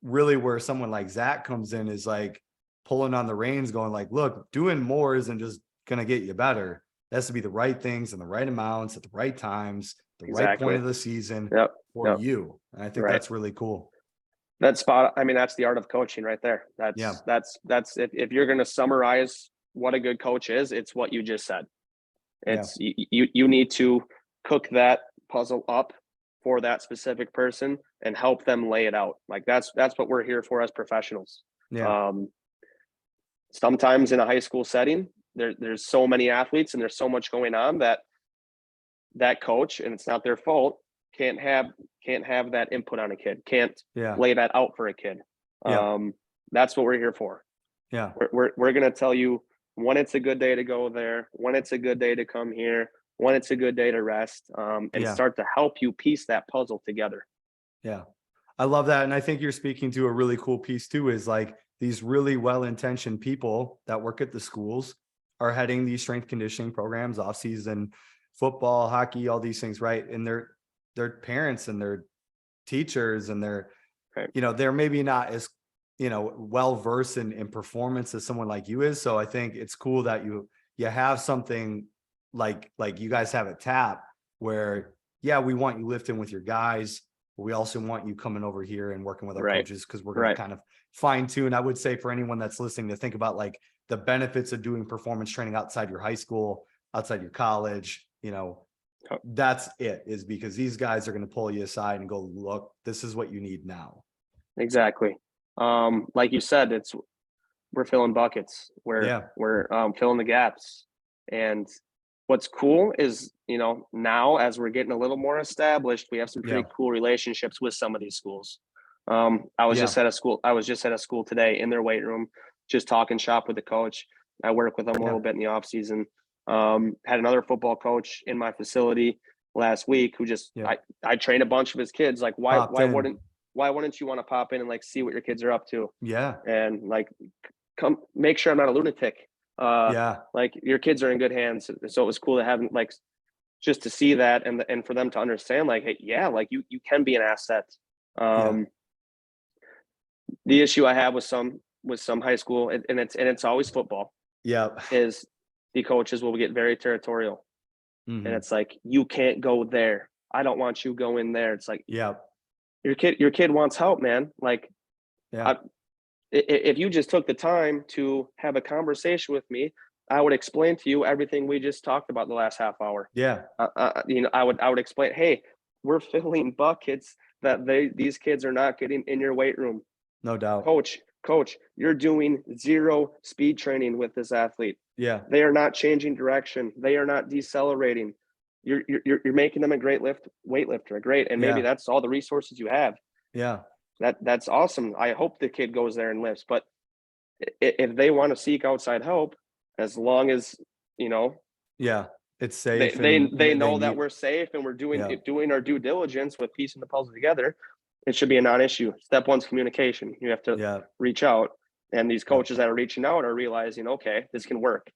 really where someone like Zach comes in is like pulling on the reins, going like, look, doing more isn't just going to get you better. It has to be the right things and the right amounts at the right times, the right point Exactly. of the season Yep. for Yep. you. And I think Right. that's really cool. I mean, that's the art of coaching right there. Yeah. That's if you're going to summarize what a good coach is, it's what you just said. It's you need to cook that puzzle up for that specific person and help them lay it out. Like that's what we're here for as professionals. Yeah. Sometimes in a high school setting, there's so many athletes and there's so much going on that coach, and it's not their fault, can't have that input on a kid, can't Yeah. lay that out for a kid. Yeah. That's what we're here for. Yeah. We're going to tell you when it's a good day to go there, when it's a good day to come here, when it's a good day to rest, and start to help you piece that puzzle together. Yeah. I love that. And I think you're speaking to a really cool piece too, is like these really well-intentioned people that work at the schools are heading these strength conditioning programs, off-season football, hockey, all these things, right? And their parents and their teachers and their, Right. they're maybe not as, well versed in performance as someone like you is. So I think it's cool that you have something like you guys have a tap where, yeah, we want you lifting with your guys. But we also want you coming over here and working with our Right. coaches, because we're going to kind of fine tune. I would say for anyone that's listening to think about like the benefits of doing performance training outside your high school, outside your college, that's it, is because these guys are going to pull you aside and go, look, this is what you need now. Exactly. Like you said, we're filling buckets. We're filling the gaps. And what's cool is, now as we're getting a little more established, we have some pretty cool relationships with some of these schools. I was just at a school today in their weight room, just talking shop with the coach. I work with them a little bit in the off season. Had another football coach in my facility last week who just, I trained a bunch of his kids. Like, why wouldn't you want to pop in and like see what your kids are up to? Yeah. And like, come make sure I'm not a lunatic. Like your kids are in good hands. So it was cool to have like, just to see that and for them to understand like, hey, like you can be an asset. The issue I have with some high school, and it's always football. Is the coaches will get very territorial. And it's like, you can't go there. I don't want you going there. It's like, your kid wants help, man. Like, if you just took the time to have a conversation with me, I would explain to you everything we just talked about the last half hour. I would explain, hey, we're filling buckets that these kids are not getting in your weight room. No doubt. Coach, you're doing 0 speed training with this athlete. They are not changing direction. They are not decelerating. You're making them a great weightlifter, great. And maybe that's all the resources you have. That's awesome. I hope the kid goes there and lifts, but if they want to seek outside help, as long as, it's safe. They know that we're safe and we're doing our due diligence with piecing the puzzle together, it should be a non-issue. Step 1's communication. You have to reach out, and these coaches that are reaching out are realizing, okay, this can work.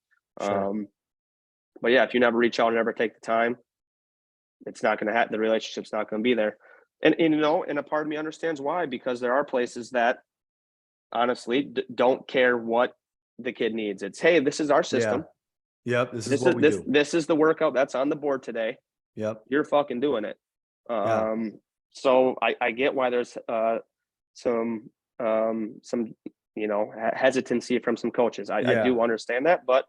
But if you never reach out and never take the time, it's not going to happen. The relationship's not going to be there. And a part of me understands why, because there are places that honestly don't care what the kid needs. It's, hey, this is our system. This is what we do. This is the workout that's on the board today. You're fucking doing it. So I get why there's some hesitancy from some coaches. I do understand that, but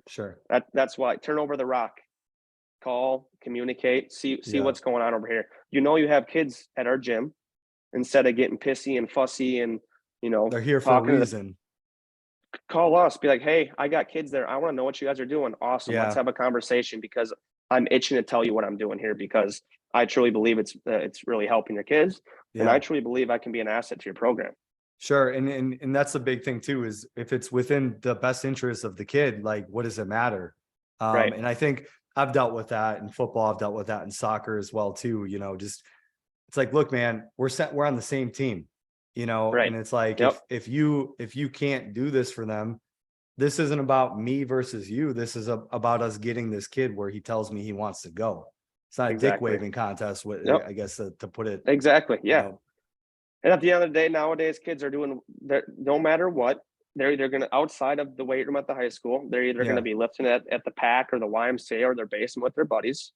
that's why turn over the rock, call, communicate, see what's going on over here. You have kids at our gym, instead of getting pissy and fussy and they're here for a reason. Call us, be like, hey, I got kids there. I want to know what you guys are doing. Awesome. Let's have a conversation, because I'm itching to tell you what I'm doing here, because I truly believe it's really helping your kids. And I truly believe I can be an asset to your program. Sure. And that's the big thing too, is if it's within the best interest of the kid, like, what does it matter? And I think I've dealt with that in football. I've dealt with that in soccer as well too. Just, it's like, look, man, we're on the same team, and it's like, if you can't do this for them, this isn't about me versus you. This is about us getting this kid where he tells me he wants to go. It's not a dick waving contest, I guess, to put it. Exactly. And at the end of the day, nowadays, kids are doing that. No matter what, they're either going to, outside of the weight room at the high school, they're either going to be lifting at the pack or the YMCA or their basement with their buddies.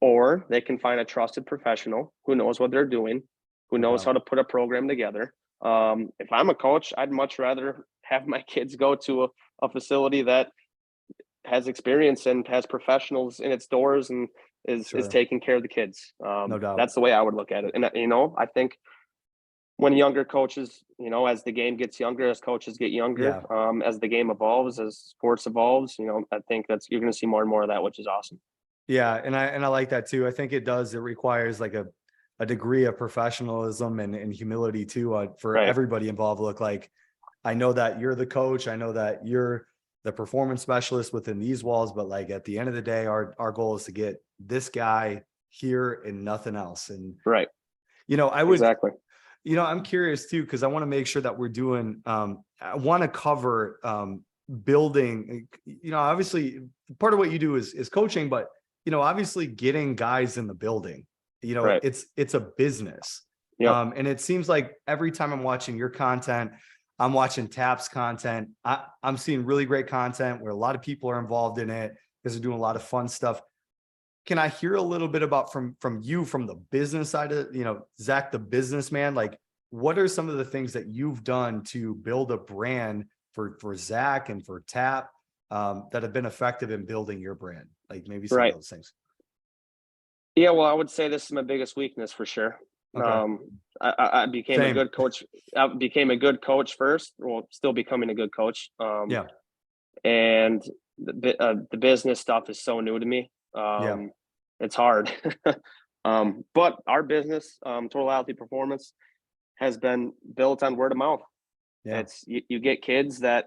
Or they can find a trusted professional who knows what they're doing, who knows how to put a program together. If I'm a coach, I'd much rather have my kids go to a facility that has experience and has professionals in its doors and is taking care of the kids. No doubt. That's the way I would look at it. And, I think when younger coaches, as the game gets younger, as coaches get younger, as the game evolves, as sports evolves, I think you're going to see more and more of that, which is awesome. And I like that too. I think it requires like a degree of professionalism and humility too, for everybody involved. Look, like, I know that you're the coach. I know that you're the performance specialist within these walls, but like at the end of the day, our goal is to get this guy here and nothing else. And, Right. I would, Exactly. I'm curious too, because I want to make sure that we're doing, I want to cover building, obviously part of what you do is coaching, but, obviously getting guys in the building, Right. it's a business. Yep. And it seems like every time I'm watching your content, I'm watching TAP's content. I'm seeing really great content where a lot of people are involved in it because they're doing a lot of fun stuff. Can I hear a little bit about from you, from the business side of, Zach, the businessman, like what are some of the things that you've done to build a brand for Zach and for TAP that have been effective in building your brand? Like maybe some Right. of those things. Yeah, well, I would say this is my biggest weakness for sure. Okay. I became a Same. good coach. I became a good coach first. Well, still becoming a good coach. Yeah. And the business stuff is so new to me. Yeah. It's hard. But our business, Total Athlete Performance, has been built on word of mouth. Yeah. It's you get kids that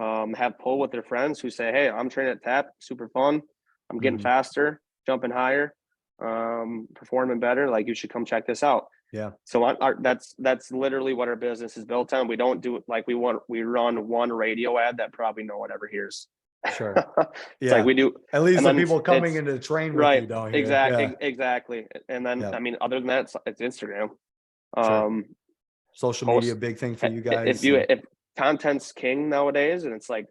have pull with their friends who say, "Hey, I'm training at TAP, super fun. I'm getting Mhm. faster, jumping higher, performing better. Like you should come check this out." Yeah. So that's literally what our business is built on. We don't do it like we run one radio ad that probably no one ever hears. Sure. It's Yeah. like we do, At least and the then people coming it's in to train with right, you don't hear. exactly, Yeah. exactly. And then Yeah. I mean, other than that, it's Instagram. Sure. Um, Social media, post big thing for you if guys. you And if content's king nowadays, and it's like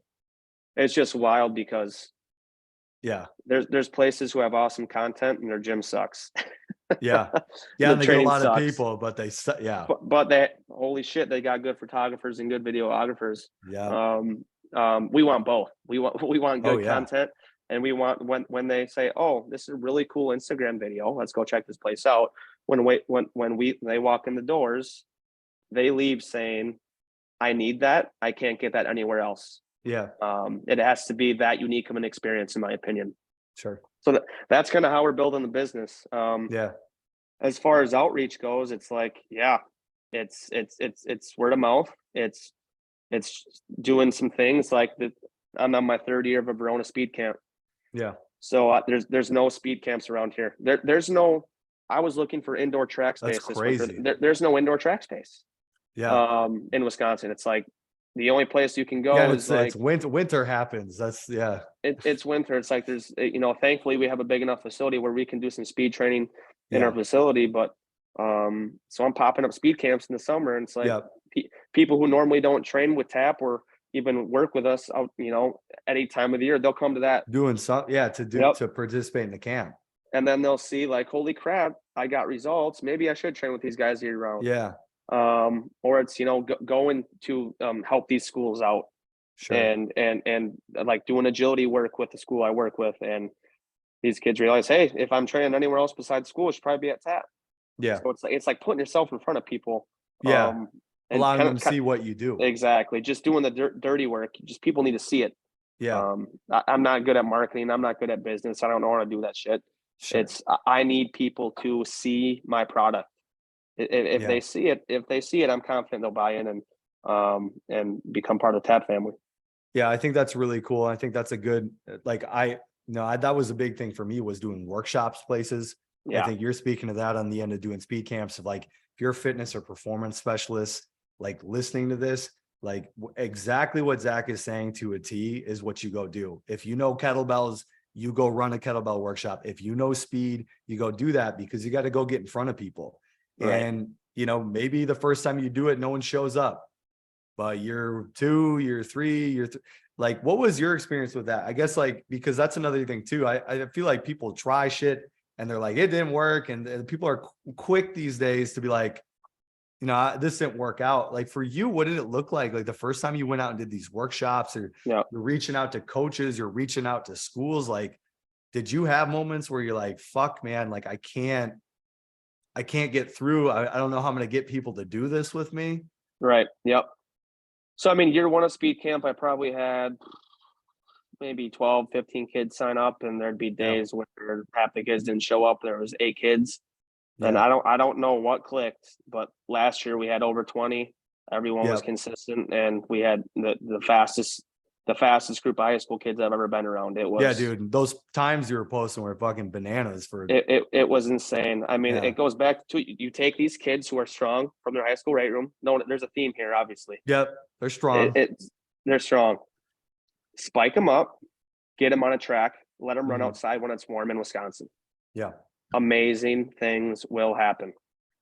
it's just wild because yeah. there's places who have awesome content and their gym sucks. Yeah. Yeah. Their And they get a training lot of sucks. people, but yeah. But they holy shit, they got good photographers and good videographers. Yeah. We want both. We want Oh good yeah. content, and we want when they say, "Oh, this is a really cool Instagram video. Let's go check this place out." When they walk in the doors, they leave saying, "I need that. I can't get that anywhere else." Yeah. It has to be that unique of an experience, in my opinion. Sure. So that's kind of how we're building the business. Yeah. As far as outreach goes, it's like, yeah, it's word of mouth. It's doing some things like that. I'm on my third year of a Verona speed camp. Yeah. So there's no speed camps around here. There's no. I was looking for indoor track That's space this winter. crazy. There's no indoor track space. Yeah. In Wisconsin, it's like the only place you can Yeah. go And is it's like winter happens. That's yeah. it's winter. It's like there's thankfully we have a big enough facility where we can do some speed training in our Yeah. facility. But so I'm popping up speed camps in the summer, and it's like Yeah. people who normally don't train with TAP or even work with us out, at any time of the year, they'll come to that. Doing some, yeah, Yep. to participate in the camp. And then they'll see like, holy crap, I got results. Maybe I should train with these guys year round. Yeah. Or it's, going to help these schools out Sure. and like doing agility work with the school I work with. And these kids realize, hey, if I'm training anywhere else besides school, it should probably be at TAP. Yeah. So it's like putting yourself in front of people. Yeah. And Allowing kind them of, to see what you do. exactly. Just doing the dirty work. Just people need to see it. Yeah. I'm not good at marketing. I'm not good at business. I don't know how to do that shit. Sure. I need people to see my product. If Yeah. they see it, I'm confident they'll buy in and become part of the TAP family. Yeah. I think that's really cool. I think that's a good, like, that was a big thing for me was doing workshops places. Yeah. I think you're speaking to that on the end of doing speed camps of like, if you're a fitness or performance specialist, like listening to this, like exactly what Zach is saying to a T is what you go do. If you know kettlebells, you go run a kettlebell workshop. If you know speed, you go do that because you got to go get in front of people. Right. And, maybe the first time you do it, no one shows up, but year 2, year 3, like, what was your experience with that? I guess like, because that's another thing too. I feel like people try shit and they're like, it didn't work. And people are quick these days to be like, this didn't work out. Like for you, what did it look like? Like the first time you went out and did these workshops or Yeah. you're reaching out to coaches, you're reaching out to schools. Like, did you have moments where you're like, fuck man, like I can't get through. I don't know how I'm going to get people to do this with me. Right. Yep. So, I mean, year one of speed camp, I probably had maybe 12, 15 kids sign up, and there'd be days where half the kids didn't show up. There was 8 kids. And Yeah. I don't know what clicked, but last year we had over 20. Everyone was consistent, and we had the fastest the fastest group of high school kids I've ever been around. It was, yeah, dude. Those times you were posting were fucking bananas for it was insane. I mean, Yeah. it goes back to you take these kids who are strong from their high school weight room. No, there's a theme here, obviously. Yep, they're strong. They're strong. Spike them up, get them on a track, let them run outside when it's warm in Wisconsin. Yeah. Amazing things will happen.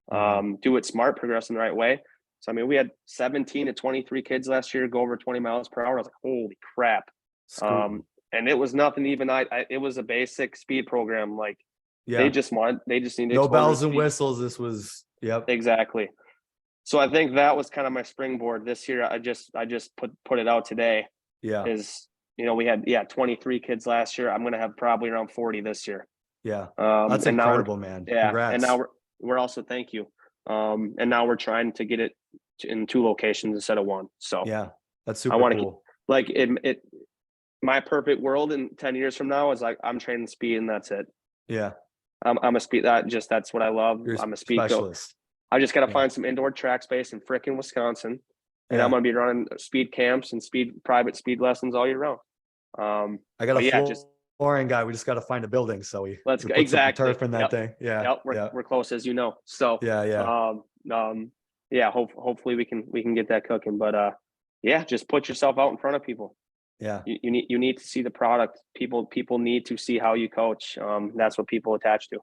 Do it smart, progress in the right way. So, I mean, we had 17 to 23 kids last year go over 20 miles per hour. I was like, holy crap. And it was nothing even, it was a basic speed program. Like they just needed no bells and whistles. This was, yep. Exactly. So I think that was kind of my springboard this year. I just put it out today. Yeah. Is, we had 23 kids last year. I'm going to have probably around 40 this year. Yeah. That's incredible, man. Yeah. Congrats. And now we're also, thank you. And now we're trying to get it in 2 locations instead of 1. So yeah, that's super cool. Like my perfect world in 10 years from now is like, I'm training speed and that's it. Yeah. I'm a speed, that's what I love. I'm a speed specialist. I just got to find some indoor track space in frickin' Wisconsin. And I'm going to be running speed camps and private speed lessons all year round. I got a flooring guy. We just got to find a building. So we put exactly some turf in that thing. Yeah. Yep. We're close, as you know. So hopefully we can get that cooking, but just put yourself out in front of people. Yeah. You need to see the product. People need to see how you coach. That's what people attach to.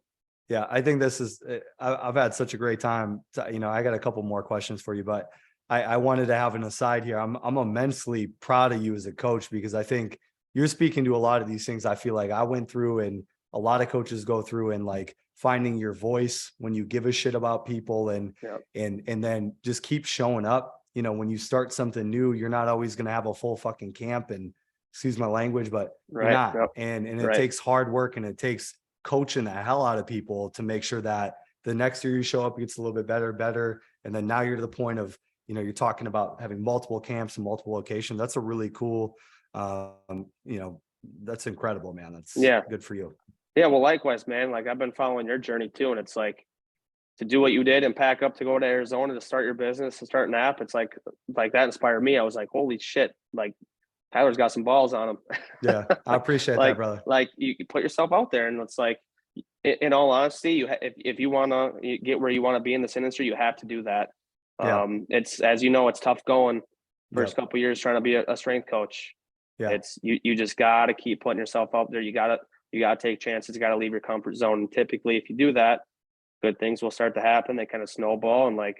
Yeah, I think this is, I've had such a great time. I got a couple more questions for you, but I wanted to have an aside here. I'm immensely proud of you as a coach, because I think you're speaking to a lot of these things I feel like I went through and a lot of coaches go through, and like finding your voice when you give a shit about people and then just keep showing up. When you start something new, you're not always going to have a full fucking camp, and excuse my language, but you're not. And it takes hard work, and it takes coaching the hell out of people to make sure that the next year you show up, it gets a little bit better. And then now you're to the point of, you're talking about having multiple camps and multiple locations. That's a really cool, that's incredible, man. That's good for you. Yeah. Well, likewise, man, like I've been following your journey too. And it's like, to do what you did and pack up to go to Arizona to start your business and start an app, it's like that inspired me. I was like, holy shit, like Tyler's got some balls on him. Yeah, I appreciate that, brother. Like you put yourself out there, and it's like, in all honesty, if you want to get where you want to be in this industry, you have to do that. It's, as it's tough going first couple of years trying to be a strength coach. Yeah, it's you just got to keep putting yourself out there. You got to take chances. You got to leave your comfort zone. And typically, if you do that, good things will start to happen. They kind of snowball, and look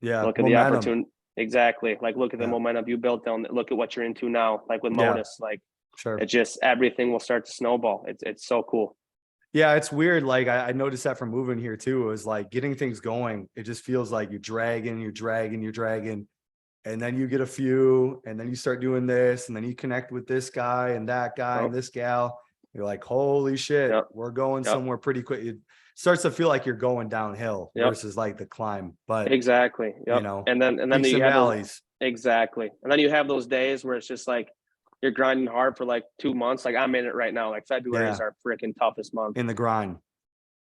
at momentum. The opportunity. Exactly. Like, look at the momentum you built down. Look at what you're into now. Like with Modus, it just, everything will start to snowball. It's so cool. Yeah. It's weird. Like I noticed that from moving here too. It was like getting things going. It just feels like you're dragging, and then you get a few, and then you start doing this, and then you connect with this guy and that guy and this gal. You're like, holy shit, we're going somewhere pretty quick. It starts to feel like you're going downhill versus like the climb. But exactly. And then you have valleys. Exactly. And then you have those days where it's just like you're grinding hard for like 2 months. Like I'm in it right now. Like February is our freaking toughest month in the grind.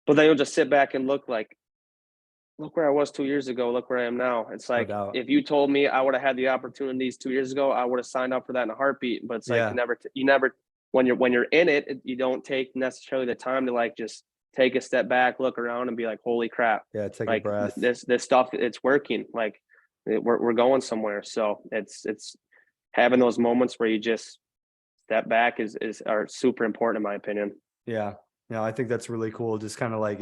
But then you'll just sit back and look where I was 2 years ago. Look where I am now. It's like, if you told me I would have had the opportunities 2 years ago, I would have signed up for that in a heartbeat. But it's like, you never, when you're in it, you don't take necessarily the time to like, just take a step back, look around and be like, holy crap. Yeah. Take a breath. This stuff, it's working. Like we're going somewhere. So it's having those moments where you just step back are super important in my opinion. Yeah. I think that's really cool. Just kind of like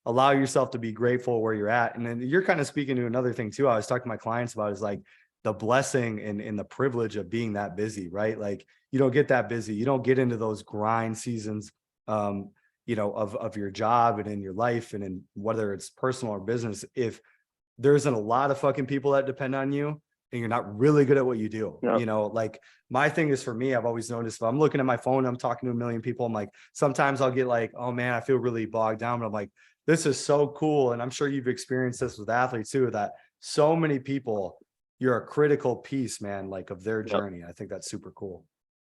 allow yourself to be grateful where you're at. And then you're kind of speaking to another thing too. I was talking to my clients about is like the blessing and the privilege of being that busy, right? Like you don't get that busy. You don't get into those grind seasons, of your job and in your life and in whether it's personal or business. If there isn't a lot of fucking people that depend on you and you're not really good at what you do, like my thing is, for me, I've always noticed if I'm looking at my phone, I'm talking to a million people. I'm like, sometimes I'll get like, oh man, I feel really bogged down. But I'm like, this is so cool. And I'm sure you've experienced this with athletes too, that so many people, you're a critical piece, man, like of their journey. I think that's super cool.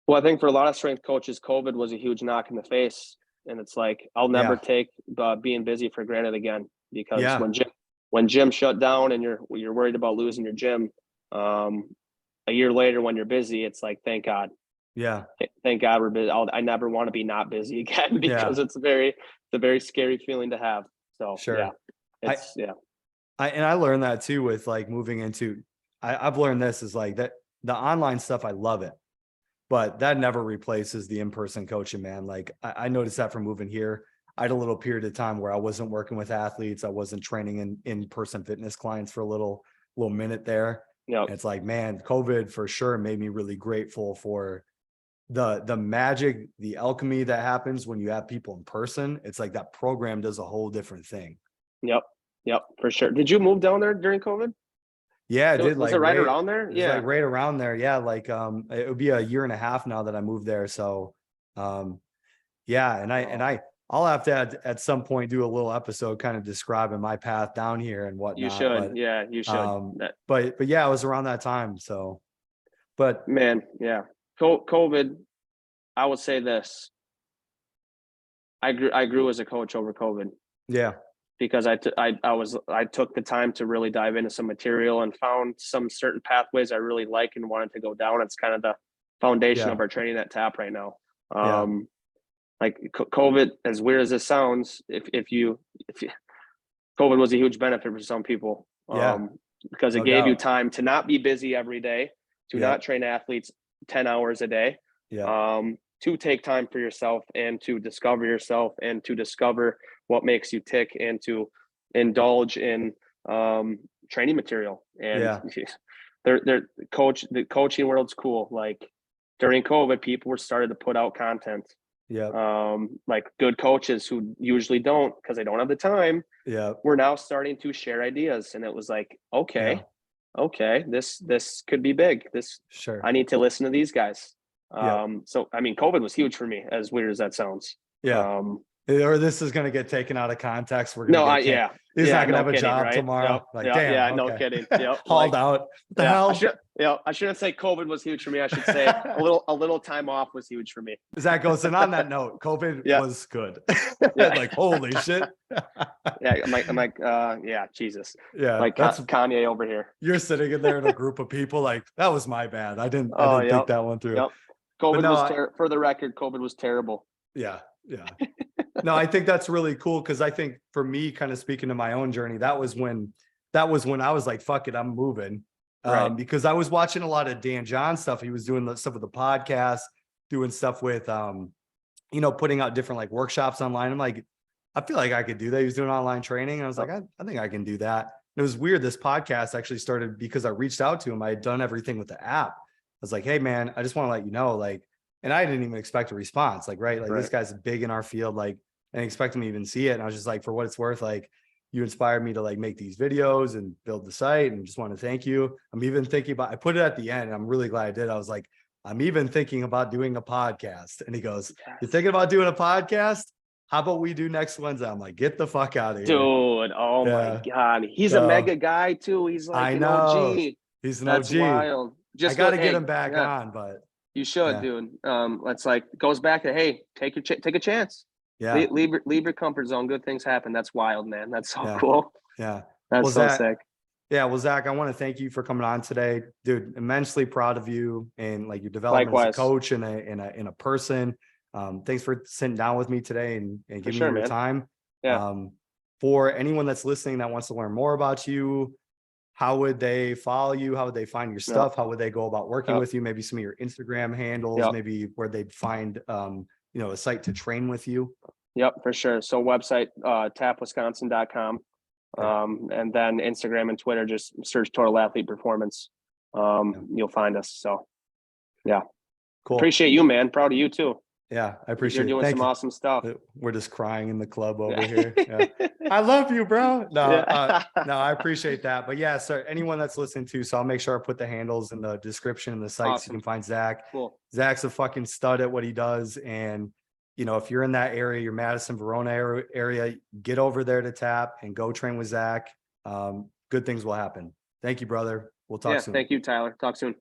Well, I think for a lot of strength coaches, COVID was a huge knock in the face. And it's like, I'll never take being busy for granted again, because when gym shut down and you're worried about losing your gym, a year later when you're busy, it's like, thank God. Yeah. Thank God we're busy. I never want to be not busy again because Yeah. it's a very scary feeling to have. So yeah, Sure. I, it's yeah. I learned that too with like moving into, I've learned this is like that the online stuff, I love it, but that never replaces the in-person coaching, man. Like I noticed that from moving here. I had a little period of time where I wasn't working with athletes. I wasn't training in-person fitness clients for a little minute there. Yep. And it's like, man, COVID for sure made me really grateful for the magic, the alchemy that happens when you have people in person. It's like that program does a whole different thing. Yep. Yep. For sure. Did you move down there during COVID? Yeah, I did Was like it right around there? it was like Yeah. right around there. Yeah, like it would be a year and a half now that I moved there. So yeah, and Wow. I'll have to at some point do a little episode kind of describing my path down here and You whatnot. should. Yeah, you should. But yeah, it was around that time. So but Man, yeah. COVID, I would say this. I grew as a coach over COVID yeah, because I took the time to really dive into some material and found some certain pathways I really like and wanted to go down. It's kind of the foundation yeah, of our training at TAP right now. yeah, Like COVID, as weird as this sounds, if you COVID was a huge benefit for some people, yeah, because it no gave you doubt. time to not be busy every day, to Yeah, not train athletes 10 hours a day, yeah, to take time for yourself and to discover yourself and to discover what makes you tick and to indulge in training material. And yeah, the coaching world's cool. Like during COVID, people were started to put out content. yeah, Like good coaches who usually don't because they don't have the time, yeah, we're now starting to share ideas. And it was like, yeah, okay, this could be big. sure. I need to listen to these guys. Yeah, So I mean, COVID was huge for me, as weird as that sounds. yeah. Um, Or this is going to get taken out of context. We're going no, to get can't. He's not going to no have a kidding, job right? tomorrow. Like, Yep, damn. yeah, no Okay. kidding. Yep, Hauled like, out. What the yeah, hell? I shouldn't say COVID was huge for me. I should say a little time off was huge for me. Zach goes, and on that note, COVID Yeah, was good. yeah, Like, holy shit. yeah. Yeah, Jesus, Yeah, like that's Kanye over here. you're sitting in there in a group of people like that was my bad. I Oh, didn't think yep, that one through. yep. But COVID no, was for the record, COVID was terrible. yeah, yeah. No, I think that's really cool because I think for me, kind of speaking to my own journey, that was when I was like, fuck it, I'm moving. Right. Because I was watching a lot of Dan John stuff. He was doing the stuff with the podcast, doing stuff with putting out different like workshops online. I'm like, I feel like I could do that. He was doing online training. And I was like, I think I can do that. And it was weird. This podcast actually started because I reached out to him. I had done everything with the app. I was like, hey man, I just want to let you know, like, and I didn't even expect a response. Like, right. Like this guy's big in our field. Like, I didn't expect him to even see it. And I was just like, for what it's worth, like you inspired me to like make these videos and build the site and just want to thank you. I'm even thinking about, I put it at the end and I'm really glad I did. I was like, I'm even thinking about doing a podcast. And he goes, you're thinking about doing a podcast? How about we do next Wednesday? I'm like, get the fuck out of here. Dude, oh my God. He's a mega guy too. He's like I an know. OG. He's an That's OG. wild. I Just got go, to get hey, him back yeah, on, but you should, yeah, dude. That's like goes back to, hey, take a chance. yeah, Leave your comfort zone. Good things happen. That's wild, man. That's so yeah, cool. yeah. That's Well, so Zach, sick. yeah, well, Zach, I want to thank you for coming on today, dude. Immensely proud of you and like your development as a Likewise. coach and in a person. Thanks for sitting down with me today and For giving sure, me your man. time. Yeah. For anyone that's listening that wants to learn more about you, how would they follow you? How would they find your Yep. stuff? How would they go about working Yep. with you? Maybe some of your Instagram handles, Yep. maybe where they'd find a site to train with you. Yep, for sure. So website tapwisconsin.com. And then Instagram and Twitter, just search Total Athlete Performance. You'll find us. So yeah. Cool. Appreciate you, man. Proud of you too. Yeah, I appreciate You're it. doing Thank some you. awesome stuff. We're just crying in the club over here. Yeah. I love you, bro. No, no, I appreciate that. But yeah, so anyone that's listening to, so I'll make sure I put the handles in the description and the site so you can find Zach. Cool. Zach's a fucking stud at what he does. And if you're in that area, your Madison, Verona area, get over there to TAP and go train with Zach. Good things will happen. Thank you, brother. We'll talk soon. Thank you, Tyler. Talk soon.